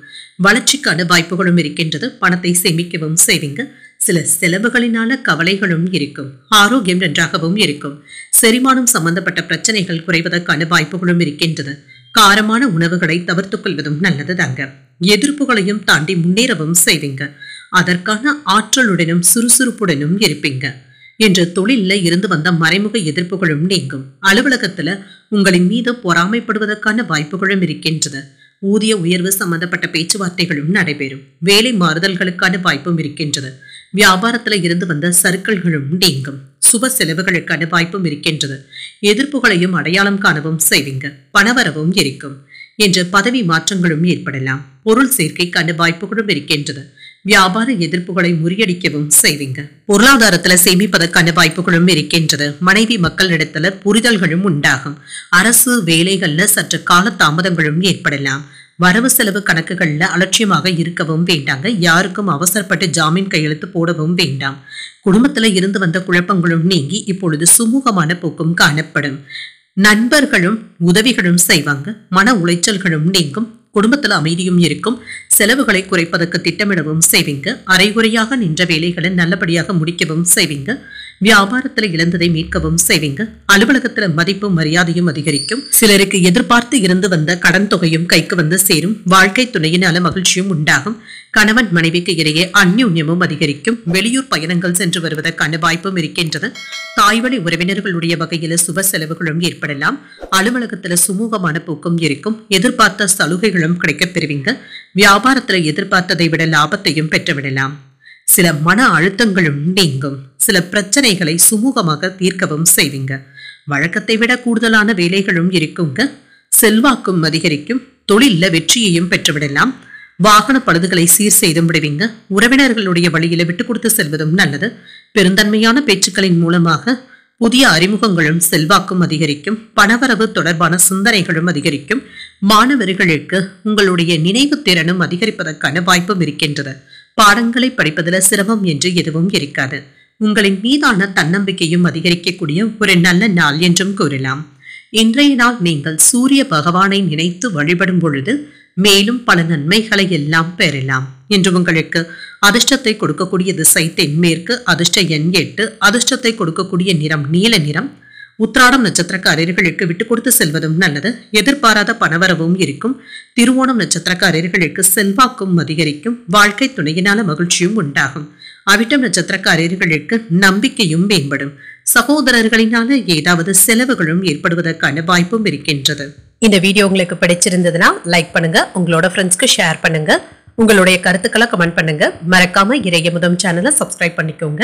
[SPEAKER 1] வளர்ச்சிக்கான வாய்ப்புகளும் இருக்கின்றது. பணத்தை சேமிக்கவும் செய்வீங்க. சில செலவுகளினால கவலைகளும் இருக்கும். ஆரோக்கியம் நன்றாகவும் இருக்கும். செரிமானம் சம்பந்தப்பட்ட பிரச்சனைகள் குறைவதற்கான வாய்ப்புகளும் இருக்கின்றது. காரமான உணவுகளை தவிர்த்துக் கொள்வதும் நல்லது தாங்க. எதிர்ப்புகளையும் தாண்டி முன்னேறவும் செய்வீங்க. அதற்கான ஆற்றலுடனும் சுறுசுறுப்புடனும் இருப்பீங்க. என்று தொழில இருந்து வந்த மறைமுக எதிர்ப்புகளும் நீங்கும். அலுவலகத்துல உங்களின் மீது பொறாமைப்படுவதற்கான வாய்ப்புகளும் இருக்கின்றது. ஊதிய உயர்வு சம்பந்தப்பட்ட பேச்சுவார்த்தைகளும் நடைபெறும். வேலை மாறுதல்களுக்கான வாய்ப்பும் இருக்கின்றது. வியாபாரத்துல இருந்து வந்த சறுக்கல்களும் நீங்கும். சுப செலவுகளுக்கான வாய்ப்பும் இருக்கின்றது. எதிர்ப்புகளையும் அடையாளம் காணவும் செய்வீங்க. பணவரவும் இருக்கும். என்று பதவி மாற்றங்களும் ஏற்படலாம். பொருள் சேர்க்கைக்கான வாய்ப்புகளும் இருக்கின்றது. வியாபார எதிர்ப்புகளை முறியடிக்கவும் செய்வீங்க. பொருளாதாரத்துல சேமிப்பதற்கான வாய்ப்புகளும் இருக்கின்றது. மனைவி மக்களிடத்துல புரிதல்களும் உண்டாகும். அரசு வேலைகள்ல சற்று கால தாமதங்களும் ஏற்படலாம். வரவு செலவு கணக்குகள்ல அலட்சியமாக இருக்கவும் வேண்டாங்க. யாருக்கும் அவசரப்பட்டு ஜாமீன் கையெழுத்து போடவும் வேண்டாம். குடும்பத்துல இருந்து வந்த குழப்பங்களும் நீங்கி இப்பொழுது சுமூகமான போக்கும் காணப்படும். நண்பர்களும் உதவிகளும் செய்வாங்க. மன உளைச்சல்களும் நீங்கும். குடும்பத்துல அமைதியும் இருக்கும். செலவுகளை குறைப்பதற்கு திட்டமிடவும் செய்வீங்க. அரைகுறையாக நின்ற வேலைகளை நல்லபடியாக முடிக்கவும் செய்வீங்க. வியாபாரத்துல இழந்ததை மீட்கவும் செய்வீங்க. அலுவலகத்துல மதிப்பும் மரியாதையும் அதிகரிக்கும். சிலருக்கு எதிர்பார்த்து இருந்து வந்த கடன் தொகையும் கைக்கு வந்து சேரும். வாழ்க்கை துணையினால மகிழ்ச்சியும் உண்டாகும். கணவன் மனைவிக்கு இடையே அந்யோன்யமும் அதிகரிக்கும். வெளியூர் பயணங்கள் சென்று வருவதற்கான வாய்ப்பும் இருக்கின்றது. தாய்வழி உறவினர்களுடைய வகையில சுப செலவுகளும் ஏற்படலாம். அலுவலகத்துல சுமூகமான போக்கும் இருக்கும். எதிர்பார்த்த சலுகைகளும் கிடைக்கப் பெறுவீங்க. வியாபாரத்துல எதிர்பார்த்ததை விட லாபத்தையும் பெற்றுவிடலாம். சில மன அழுத்தங்களும் நீங்கும். சில பிரச்சனைகளை சுமூகமாக தீர்க்கவும் செய்வீங்க. வழக்கத்தை விட கூடுதலான வேலைகளும் இருக்குங்க. செல்வாக்கும் அதிகரிக்கும். தொழில்ல வெற்றியையும் பெற்றுவிடலாம். வாகன பழுதுகளை சீர் செய்து விடுவீங்க. உறவினர்களுடைய வழியில விட்டு கொடுத்து செல்வதும் நல்லது. பெருந்தன்மையான பேச்சுக்களின் மூலமாக புதிய அறிமுகங்களும் செல்வாக்கும் அதிகரிக்கும். பணவரவு தொடர்பான சிந்தனைகளும் அதிகரிக்கும். மாணவர்களுக்கு உங்களுடைய நினைவு திறனும் அதிகரிப்பதற்கான வாய்ப்பும் இருக்கின்றது. பாடங்களை படிப்பதில் சிரமம் என்று எதுவும் இருக்காது. உங்களின் மீதான தன்னம்பிக்கையும் அதிகரிக்கக்கூடிய ஒரு நல்ல நாள் என்றும் கூறலாம். இன்றைய நாள் நீங்கள் சூரிய பகவானை நினைத்து வழிபடும் பொழுது மேலும் பல நன்மைகளை எல்லாம் பெறலாம். என்று உங்களுக்கு அதிர்ஷ்டத்தை கொடுக்கக்கூடிய திசை தென்மேற்கு. அதிர்ஷ்ட எண் 8. அதிர்ஷ்டத்தை கொடுக்கக்கூடிய நிறம் நீல நிறம். உத்திராடம் நட்சத்திரக்காரர்களுக்கு விட்டு கொடுத்து செல்வதும் நல்லது. எதிர்பாராத பணவரவும் இருக்கும். திருவோணம் நட்சத்திரக்காரர்களுக்கு செல்வாக்கும் அதிகரிக்கும். வாழ்க்கை துணையினால மகிழ்ச்சியும் உண்டாகும். அவிட்டம் நட்சத்திரக்காரர்களுக்கு நம்பிக்கையும் மேம்படும். சகோதரர்களினால ஏதாவது செலவுகளும் ஏற்படுவதற்கான வாய்ப்பும் இருக்கின்றது.
[SPEAKER 2] இந்த வீடியோ உங்களுக்கு பிடிச்சிருந்ததுன்னா லைக் பண்ணுங்க, உங்களோட ஃப்ரெண்ட்ஸ்க்கு ஷேர் பண்ணுங்க, உங்களுடைய கருத்துக்களை கமெண்ட் பண்ணுங்க. மறக்காம இறையமுதம் சேனலை சப்ஸ்கிரைப் பண்ணிக்கோங்க.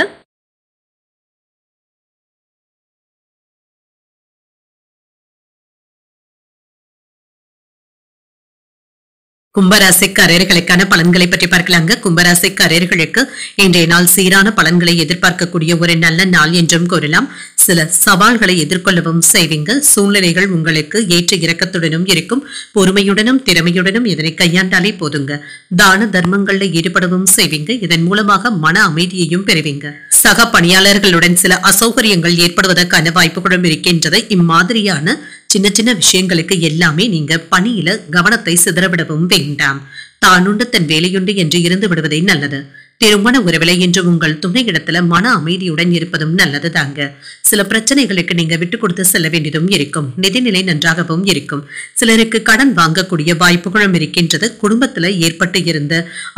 [SPEAKER 1] கும்பராசிக்காரர்களுக்கான பலன்களை பற்றி பார்க்கலாங்க. கும்பராசிக்காரர்களுக்கு இன்றைய நாள் சீரான பலன்களை எதிர்பார்க்கக்கூடிய ஒரு நல்ல நாள் என்றும் கூறலாம். சில சவால்களை எதிர்கொள்ளவும் செய்வீங்க. சூழ்நிலைகள் உங்களுக்கு ஏற்ற இறக்கத்துடனும் இருக்கும். பொறுமையுடனும் திறமையுடனும் இதனை கையாண்டாலே போதுங்க. தான தர்மங்கள்ல ஈடுபடவும் செய்வீங்க. இதன் மூலமாக மன அமைதியையும் பெறுவீங்க. சக பணியாளர்களுடன் சில அசௌகரியங்கள் ஏற்படுவதற்கான வாய்ப்புகளும் இருக்கின்றது. இம்மாதிரியான சின்ன சின்ன விஷயங்களுக்கு எல்லாமே நீங்க பணியில கவனத்தை சிதறவிடவும் வேண்டாம். தானுண்டு தன் வேலையுண்டு என்று இருந்து விடுவதே நல்லது. திருமண உறவிலை என்று உங்கள் துணையிடத்துல மன அமைதியுடன் இருப்பதும் நல்லது தாங்க. சில பிரச்சனைகளுக்கு நீங்க விட்டு கொடுத்து செல்ல வேண்டியதும் இருக்கும். நிதிநிலை நன்றாகவும் இருக்கும். சிலருக்கு கடன் வாங்கக்கூடிய வாய்ப்புகளும் இருக்கின்றது. குடும்பத்துல ஏற்பட்டு இருந்த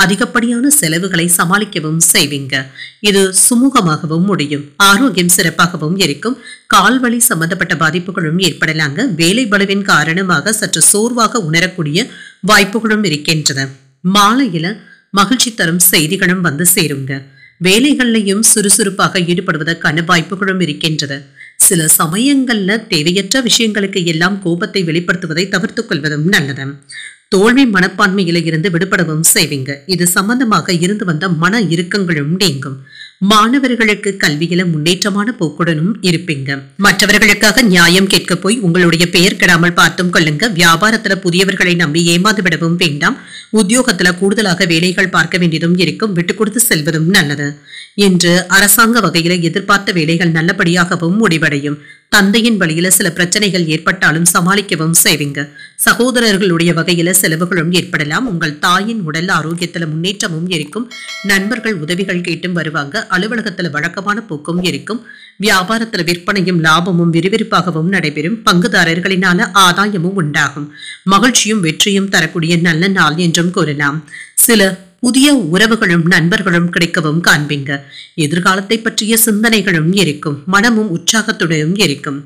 [SPEAKER 1] அதிகப்படியான செலவுகளை சமாளிக்கவும் செய்வீங்க. இது சுமூகமாகவும் முடியும். ஆரோக்கியம் சிறப்பாகவும் இருக்கும். கால்வலி சம்பந்தப்பட்ட பாதிப்புகளும் ஏற்படலாங்க. வேலை பளுவின் காரணமாக சற்று சோர்வாக உணரக்கூடிய வாய்ப்புகளும் இருக்கின்றன. மாலையில மகிழ்ச்சி தரும் செய்திகளும் வந்து சேருங்க. வேலைகள்லையும் சுறுசுறுப்பாக ஈடுபடுவதற்கான வாய்ப்புகளும் இருக்கின்றது. சில சமயங்கள்ல தேவையற்ற விஷயங்களுக்கு எல்லாம் கோபத்தை வெளிப்படுத்துவதை தவிர்த்துக் கொள்வதும் நல்லது. தோல்வி மனப்பான்மையில இருந்து விடுபடவும் செய்வீங்க. இது சம்பந்தமாக இருந்து வந்த மன இறுக்கங்களும் நீங்கும். மாணவர்களுக்கு கல்வியில முன்னேற்றமான போக்குடனும் இருப்பீங்க. மற்றவர்களுக்காக நியாயம் கேட்க போய் உங்களுடைய பெயர் கெடாமல் பார்த்தும் கொள்ளுங்க. வியாபாரத்துல புதியவர்களை நம்பி ஏமாந்து விடவும் வேண்டாம். உத்தியோகத்துல கூடுதலாக வேலைகள் பார்க்க வேண்டியதும் இருக்கும். விட்டு கொடுத்து செல்வதும் நல்லது. இன்று அரசாங்க வகையில எதிர்பார்த்த வேலைகள் நல்லபடியாகவும் முடிவடையும். தந்தையின் வழியில சில பிரச்சனைகள் ஏற்பட்டாலும் சமாளிக்கவும் செய்வீங்க. சகோதரர்களுடைய வகையில செலவுகளும் ஏற்படலாம். உங்கள் தாயின் உடல் ஆரோக்கியத்துல முன்னேற்றமும் இருக்கும். நண்பர்கள் உதவிகள் கேட்டும் வருவாங்க. அலுவலகத்துல வழக்கமான போக்கும் இருக்கும். வியாபாரத்துல விற்பனையும் லாபமும் விறுவிறுப்பாகவும் நடைபெறும். பங்குதாரர்களினால ஆதாயமும் உண்டாகும். மகிழ்ச்சியும் வெற்றியும் தரக்கூடிய நல்ல நாள் என்றும் கூறலாம். சில புதிய உறவுகளும் நண்பர்களும் கிடைக்கவும் காண்பீங்க. எதிர்காலத்தை பற்றிய சிந்தனைகளும் இருக்கும். மனமும் உற்சாகத்துடனும் இருக்கும்.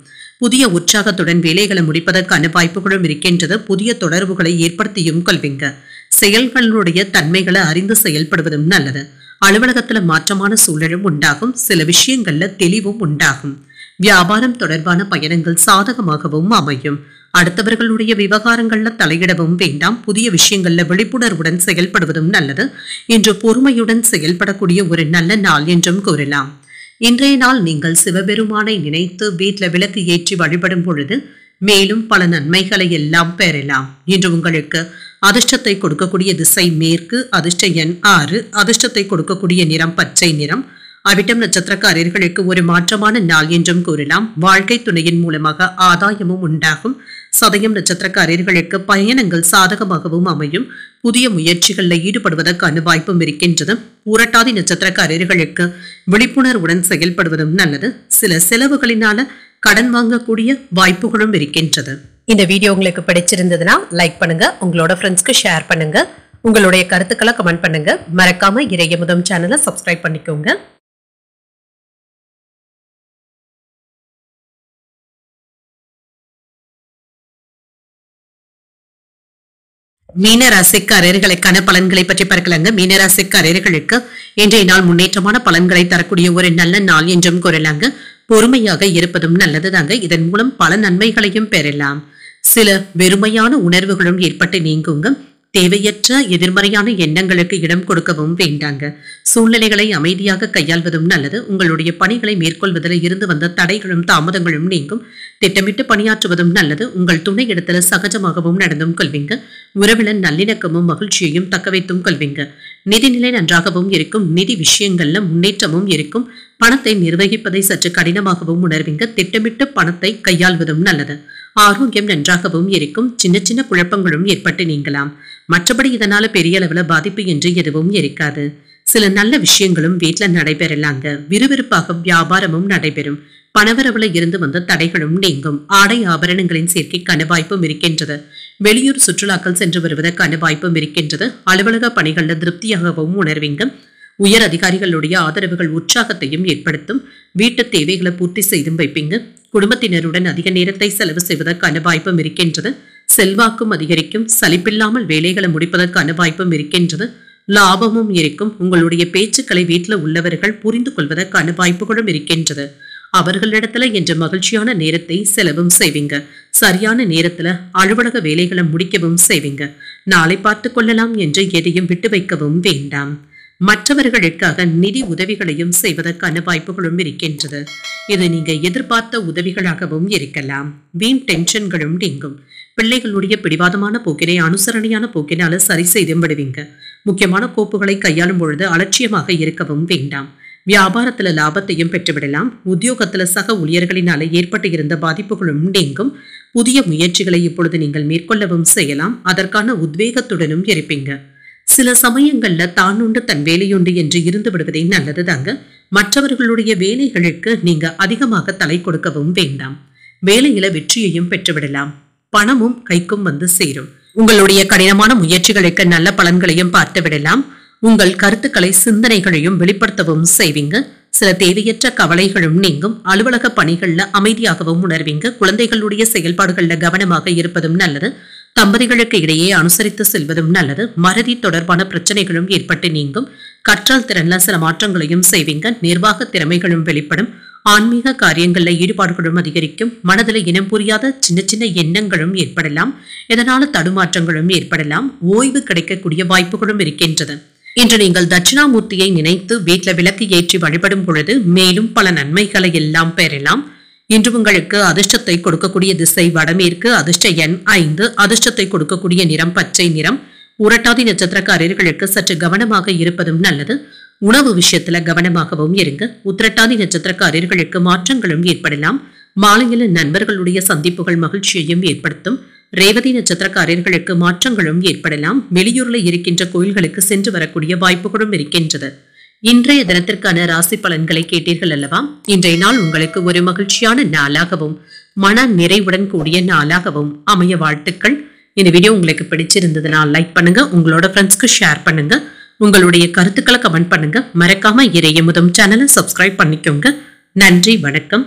[SPEAKER 1] புதிய உற்சாகத்துடன் வேலைகளை முடிப்பதற்கான வாய்ப்புகளும் இருக்கின்றது. புதிய தொடர்புகளை ஏற்படுத்தியும் கொள்வீங்க. செயல்களுடைய தன்மைகளை அறிந்து செயல்படுவதும் நல்லது. அலுவலகத்துல மாற்றமான சூழலும் உண்டாகும். சில விஷயங்கள்ல தெளிவும் உண்டாகும். வியாபாரம் தொடர்பான பயணங்கள் சாதகமாகவும் அமையும். அடுத்தவர்களுடைய விவகாரங்கள்ல தலையிடவும் வேண்டாம். புதிய விஷயங்கள்ல விழிப்புணர்வுடன் செயல்படுவதும் நல்லது. இன்று பொறுமையுடன் செயல்படக்கூடிய ஒரு நல்ல நாள் என்றும் கூறலாம். இன்றைய நாள் நீங்கள் சிவபெருமானை நினைத்து வீட்ல விளக்கு ஏற்றி வழிபடும் பொழுது மேலும் பல நன்மைகளை எல்லாம் பெறலாம். இன்று உங்களுக்கு அதிர்ஷ்டத்தை கொடுக்கக்கூடிய திசை மேற்கு, அதிர்ஷ்ட எண் 6, அதிர்ஷ்டத்தை கொடுக்கக்கூடிய நிறம் பச்சை நிறம். அவிட்டம் நட்சத்திரக்காரர்களுக்கு ஒரு மாற்றமான நாள் என்றும் கூறலாம். வாழ்க்கை துணையின் மூலமாக ஆதாயமும் உண்டாகும். சதயம் நட்சத்திரக்காரர்களுக்கு பயணங்கள் சாதகமாகவும் அமையும். புதிய முயற்சிகளில் ஈடுபடுவதற்கான வாய்ப்பும் இருக்கின்றது. பூரட்டாதி நட்சத்திரக்காரர்களுக்கு விழிப்புணர்வுடன் செயல்படுவதும் நல்லது. சில செலவுகளினால கடன் வாங்கக்கூடிய வாய்ப்புகளும் இருக்கின்றது.
[SPEAKER 2] இந்த வீடியோ உங்களுக்கு பிடிச்சிருந்ததுன்னா லைக் பண்ணுங்க, உங்களோட ஃப்ரெண்ட்ஸ்க்கு ஷேர் பண்ணுங்க, உங்களுடைய கருத்துக்களை கமெண்ட் பண்ணுங்க. மறக்காம இறையமுதம் சேனலை சப்ஸ்கிரைப் பண்ணிக்கோங்க.
[SPEAKER 1] மீனராசிக்காரர்களுக்கான பலன்களை பற்றி பார்க்கலாங்க. மீனராசிக்காரர்களுக்கு இன்றைய நாள் முன்னேற்றமான பலன்களை தரக்கூடிய ஒரு நல்ல நாள் என்றும் கூறலாங்க. பொறுமையாக இருப்பதும் நல்லதுதாங்க. இதன் மூலம் பல நன்மைகளையும் பெறலாம். சில வெறுமையான உணர்வுகளும் ஏற்பட்டு நீங்குங்க. தேவையற்ற எதிர்மறையான எண்ணங்களுக்கு இடம் கொடுக்கவும் வேண்டாங்க. சூழ்நிலைகளை அமைதியாக கையாள்வதும் நல்லது. உங்களுடைய பணிகளை மேற்கொள்வதில் இருந்து வந்த தடைகளும் தாமதங்களும் நீங்கும். திட்டமிட்டு பணியாற்றுவதும் நல்லது. உங்கள் துணை இடத்துல சகஜமாகவும் நடந்தும் கொள்வீங்க. உறவில நல்லிணக்கமும் மகிழ்ச்சியையும் தக்க வைத்தும் கொள்வீங்க. நிதிநிலை நன்றாகவும் இருக்கும். நிதி விஷயங்கள்ல முன்னேற்றமும் இருக்கும். பணத்தை நிர்வகிப்பதை சற்று கடினமாகவும் உணர்வீங்க. திட்டமிட்டு பணத்தை கையாள்வதும் நல்லது. ஆரோக்கியம் நன்றாகவும் இருக்கும். சின்ன சின்ன குழப்பங்களும் ஏற்பட்டு நீங்கலாம். மற்றபடி இதனால பெரிய அளவுல பாதிப்பு என்று எதுவும் இருக்காது. சில நல்ல விஷயங்களும் வீட்டுல நடைபெறலாங்க. விறுவிறுப்பாக வியாபாரமும் நடைபெறும். பணவரவுல இருந்து வந்த தடைகளும் நீங்கும். ஆடை ஆபரணங்களின் சேர்க்கைக்கான வாய்ப்பும் இருக்கின்றது. வெளியூர் சுற்றுலாக்கள் சென்று வருவதற்கான வாய்ப்பும் இருக்கின்றது. அலுவலக பணிகள்ல திருப்தியாகவும் உணர்வீங்க. உயர் அதிகாரிகளுடைய ஆதரவுகள் உற்சாகத்தையும் ஏற்படுத்தும். வீட்டு தேவைகளை பூர்த்தி செய்தும் வைப்பீங்க. குடும்பத்தினருடன் அதிக நேரத்தை செலவு செய்வதற்கான வாய்ப்பும் இருக்கின்றது. செல்வாக்கும் அதிகரிக்கும். சலிப்பில்லாமல் வேலைகளை முடிப்பதற்கான வாய்ப்பும் இருக்கின்றது. லாபமும் இருக்கும். உங்களுடைய பேச்சுக்களை வீட்டில் உள்ளவர்கள் புரிந்து கொள்வதற்கான வாய்ப்புகளும் இருக்கின்றது. அவர்களிடத்துல என்ற மகிழ்ச்சியான நேரத்தை செலவும் செய்வீங்க. சரியான நேரத்துல அலுவலக வேலைகளை முடிக்கவும் செய்வீங்க. நாளை பார்த்து கொள்ளலாம் என்று எதையும் விட்டு வைக்கவும் வேண்டாம். மற்றவர்களுக்காக நிதி உதவிகளையும் செய்வதற்கான வாய்ப்புகளும் இருக்கின்றது. இது நீங்க எதிர்பார்த்த உதவிகளாகவும் இருக்கலாம். வீண் டென்ஷன்களும் நீங்கும். பிள்ளைகளுடைய பிடிவாதமான போக்கினை அனுசரணையான போக்கினால சரி செய்து விடுவீங்க. முக்கியமான கோப்புகளை கையாளும் பொழுது அலட்சியமாக இருக்கவும் வேண்டாம். வியாபாரத்துல லாபத்தையும் பெற்றுவிடலாம். உத்தியோகத்துல சக ஊழியர்களினால ஏற்பட்டு இருந்த பாதிப்புகளும் நீங்கும். புதிய முயற்சிகளை இப்பொழுது நீங்கள் மேற்கொள்ளவும் செய்யலாம். அதற்கான உத்வேகத்துடனும் இருப்பீங்க. சில சமயங்கள்ல தானுண்டு தன் வேலையுண்டு என்று இருந்து விடுவதே நல்லதுதாங்க. மற்றவர்களுடைய வேலைகளுக்கு நீங்க அதிகமாக தலை கொடுக்கவும் வேண்டாம். வேலையில வெற்றியையும் பெற்றுவிடலாம். பணமும் கைக்கும் வந்து சேரும். உங்களுடைய கடினமான முயற்சிகளுக்கு நல்ல பலன்களையும் பார்த்து விடலாம். உங்கள் கருத்துக்களை சிந்தனைகளையும் வெளிப்படுத்தவும் செய்வீங்க. சில தேவையற்ற கவலைகளும் நீங்கும். அலுவலக பணிகள்ல அமைதியாகவும் உணர்வீங்க. குழந்தைகளுடைய செயல்பாடுகள்ல கவனமாக இருப்பதும் நல்லது. தம்பதிகளுக்கு இடையே அனுசரித்து செல்வதும் நல்லது. மறதி தொடர்பான பிரச்சனைகளும் ஏற்பட்டு நீங்கும். கற்றல் திறன்ல சில மாற்றங்களையும் செய்வீங்க. நிர்வாக திறமைகளும் வெளிப்படும். ஆன்மீக காரியங்கள்ல ஈடுபாடுகளும் அதிகரிக்கும். மனதில் இனம் புரியாத சின்ன சின்ன எண்ணங்களும் ஏற்படலாம். இதனால தடுமாற்றங்களும் ஏற்படலாம். ஓய்வு கிடைக்கக்கூடிய வாய்ப்புகளும் இருக்கின்றது. இன்று நீங்கள் தட்சிணாமூர்த்தியை நினைத்து வீட்டில் விளக்கு ஏற்றி வழிபடும் பொழுது மேலும் பல நன்மைகளை எல்லாம் பெறலாம். இன்று உங்களுக்கு அதிர்ஷ்டத்தை கொடுக்கக்கூடிய திசை வடமேற்கு, அதிர்ஷ்ட எண் 5, அதிர்ஷ்டத்தை கொடுக்கக்கூடிய நிறம் பச்சை நிறம். உரட்டாதி நட்சத்திரக்காரர்களுக்கு சற்று கவனமாக இருப்பதும் நல்லது. உணவு விஷயத்துல கவனமாகவும் இருங்க. உத்திரட்டாதி நட்சத்திரக்காரர்களுக்கு மாற்றங்களும் ஏற்படலாம். மாலையில் நண்பர்களுடைய சந்திப்புகள் மகிழ்ச்சியையும் ஏற்படுத்தும். ரேவதி நட்சத்திரக்காரர்களுக்கு மாற்றங்களும் ஏற்படலாம். வெளியூர்ல இருக்கின்ற கோயில்களுக்கு சென்று வரக்கூடிய வாய்ப்புகளும் இருக்கின்றது. இன்றைய தினத்திற்கான ராசி பலன்களை கேட்டீர்கள் அல்லவா? இன்றைய நாள் உங்களுக்கு ஒரு மகிழ்ச்சியான நாளாகவும் மன நிறைவுடன் கூடிய நாளாகவும் அமைய வாழ்த்துக்கள். இந்த வீடியோ உங்களுக்கு பிடிச்சிருந்ததுன்னா லைக் பண்ணுங்க, உங்களோட ஃப்ரெண்ட்ஸ்க்கு ஷேர் பண்ணுங்க, உங்களுடைய கருத்துக்களை கமெண்ட் பண்ணுங்க. மறக்காம இறையமுதம் சேனலை சப்ஸ்கிரைப் பண்ணிக்கோங்க. நன்றி, வணக்கம்.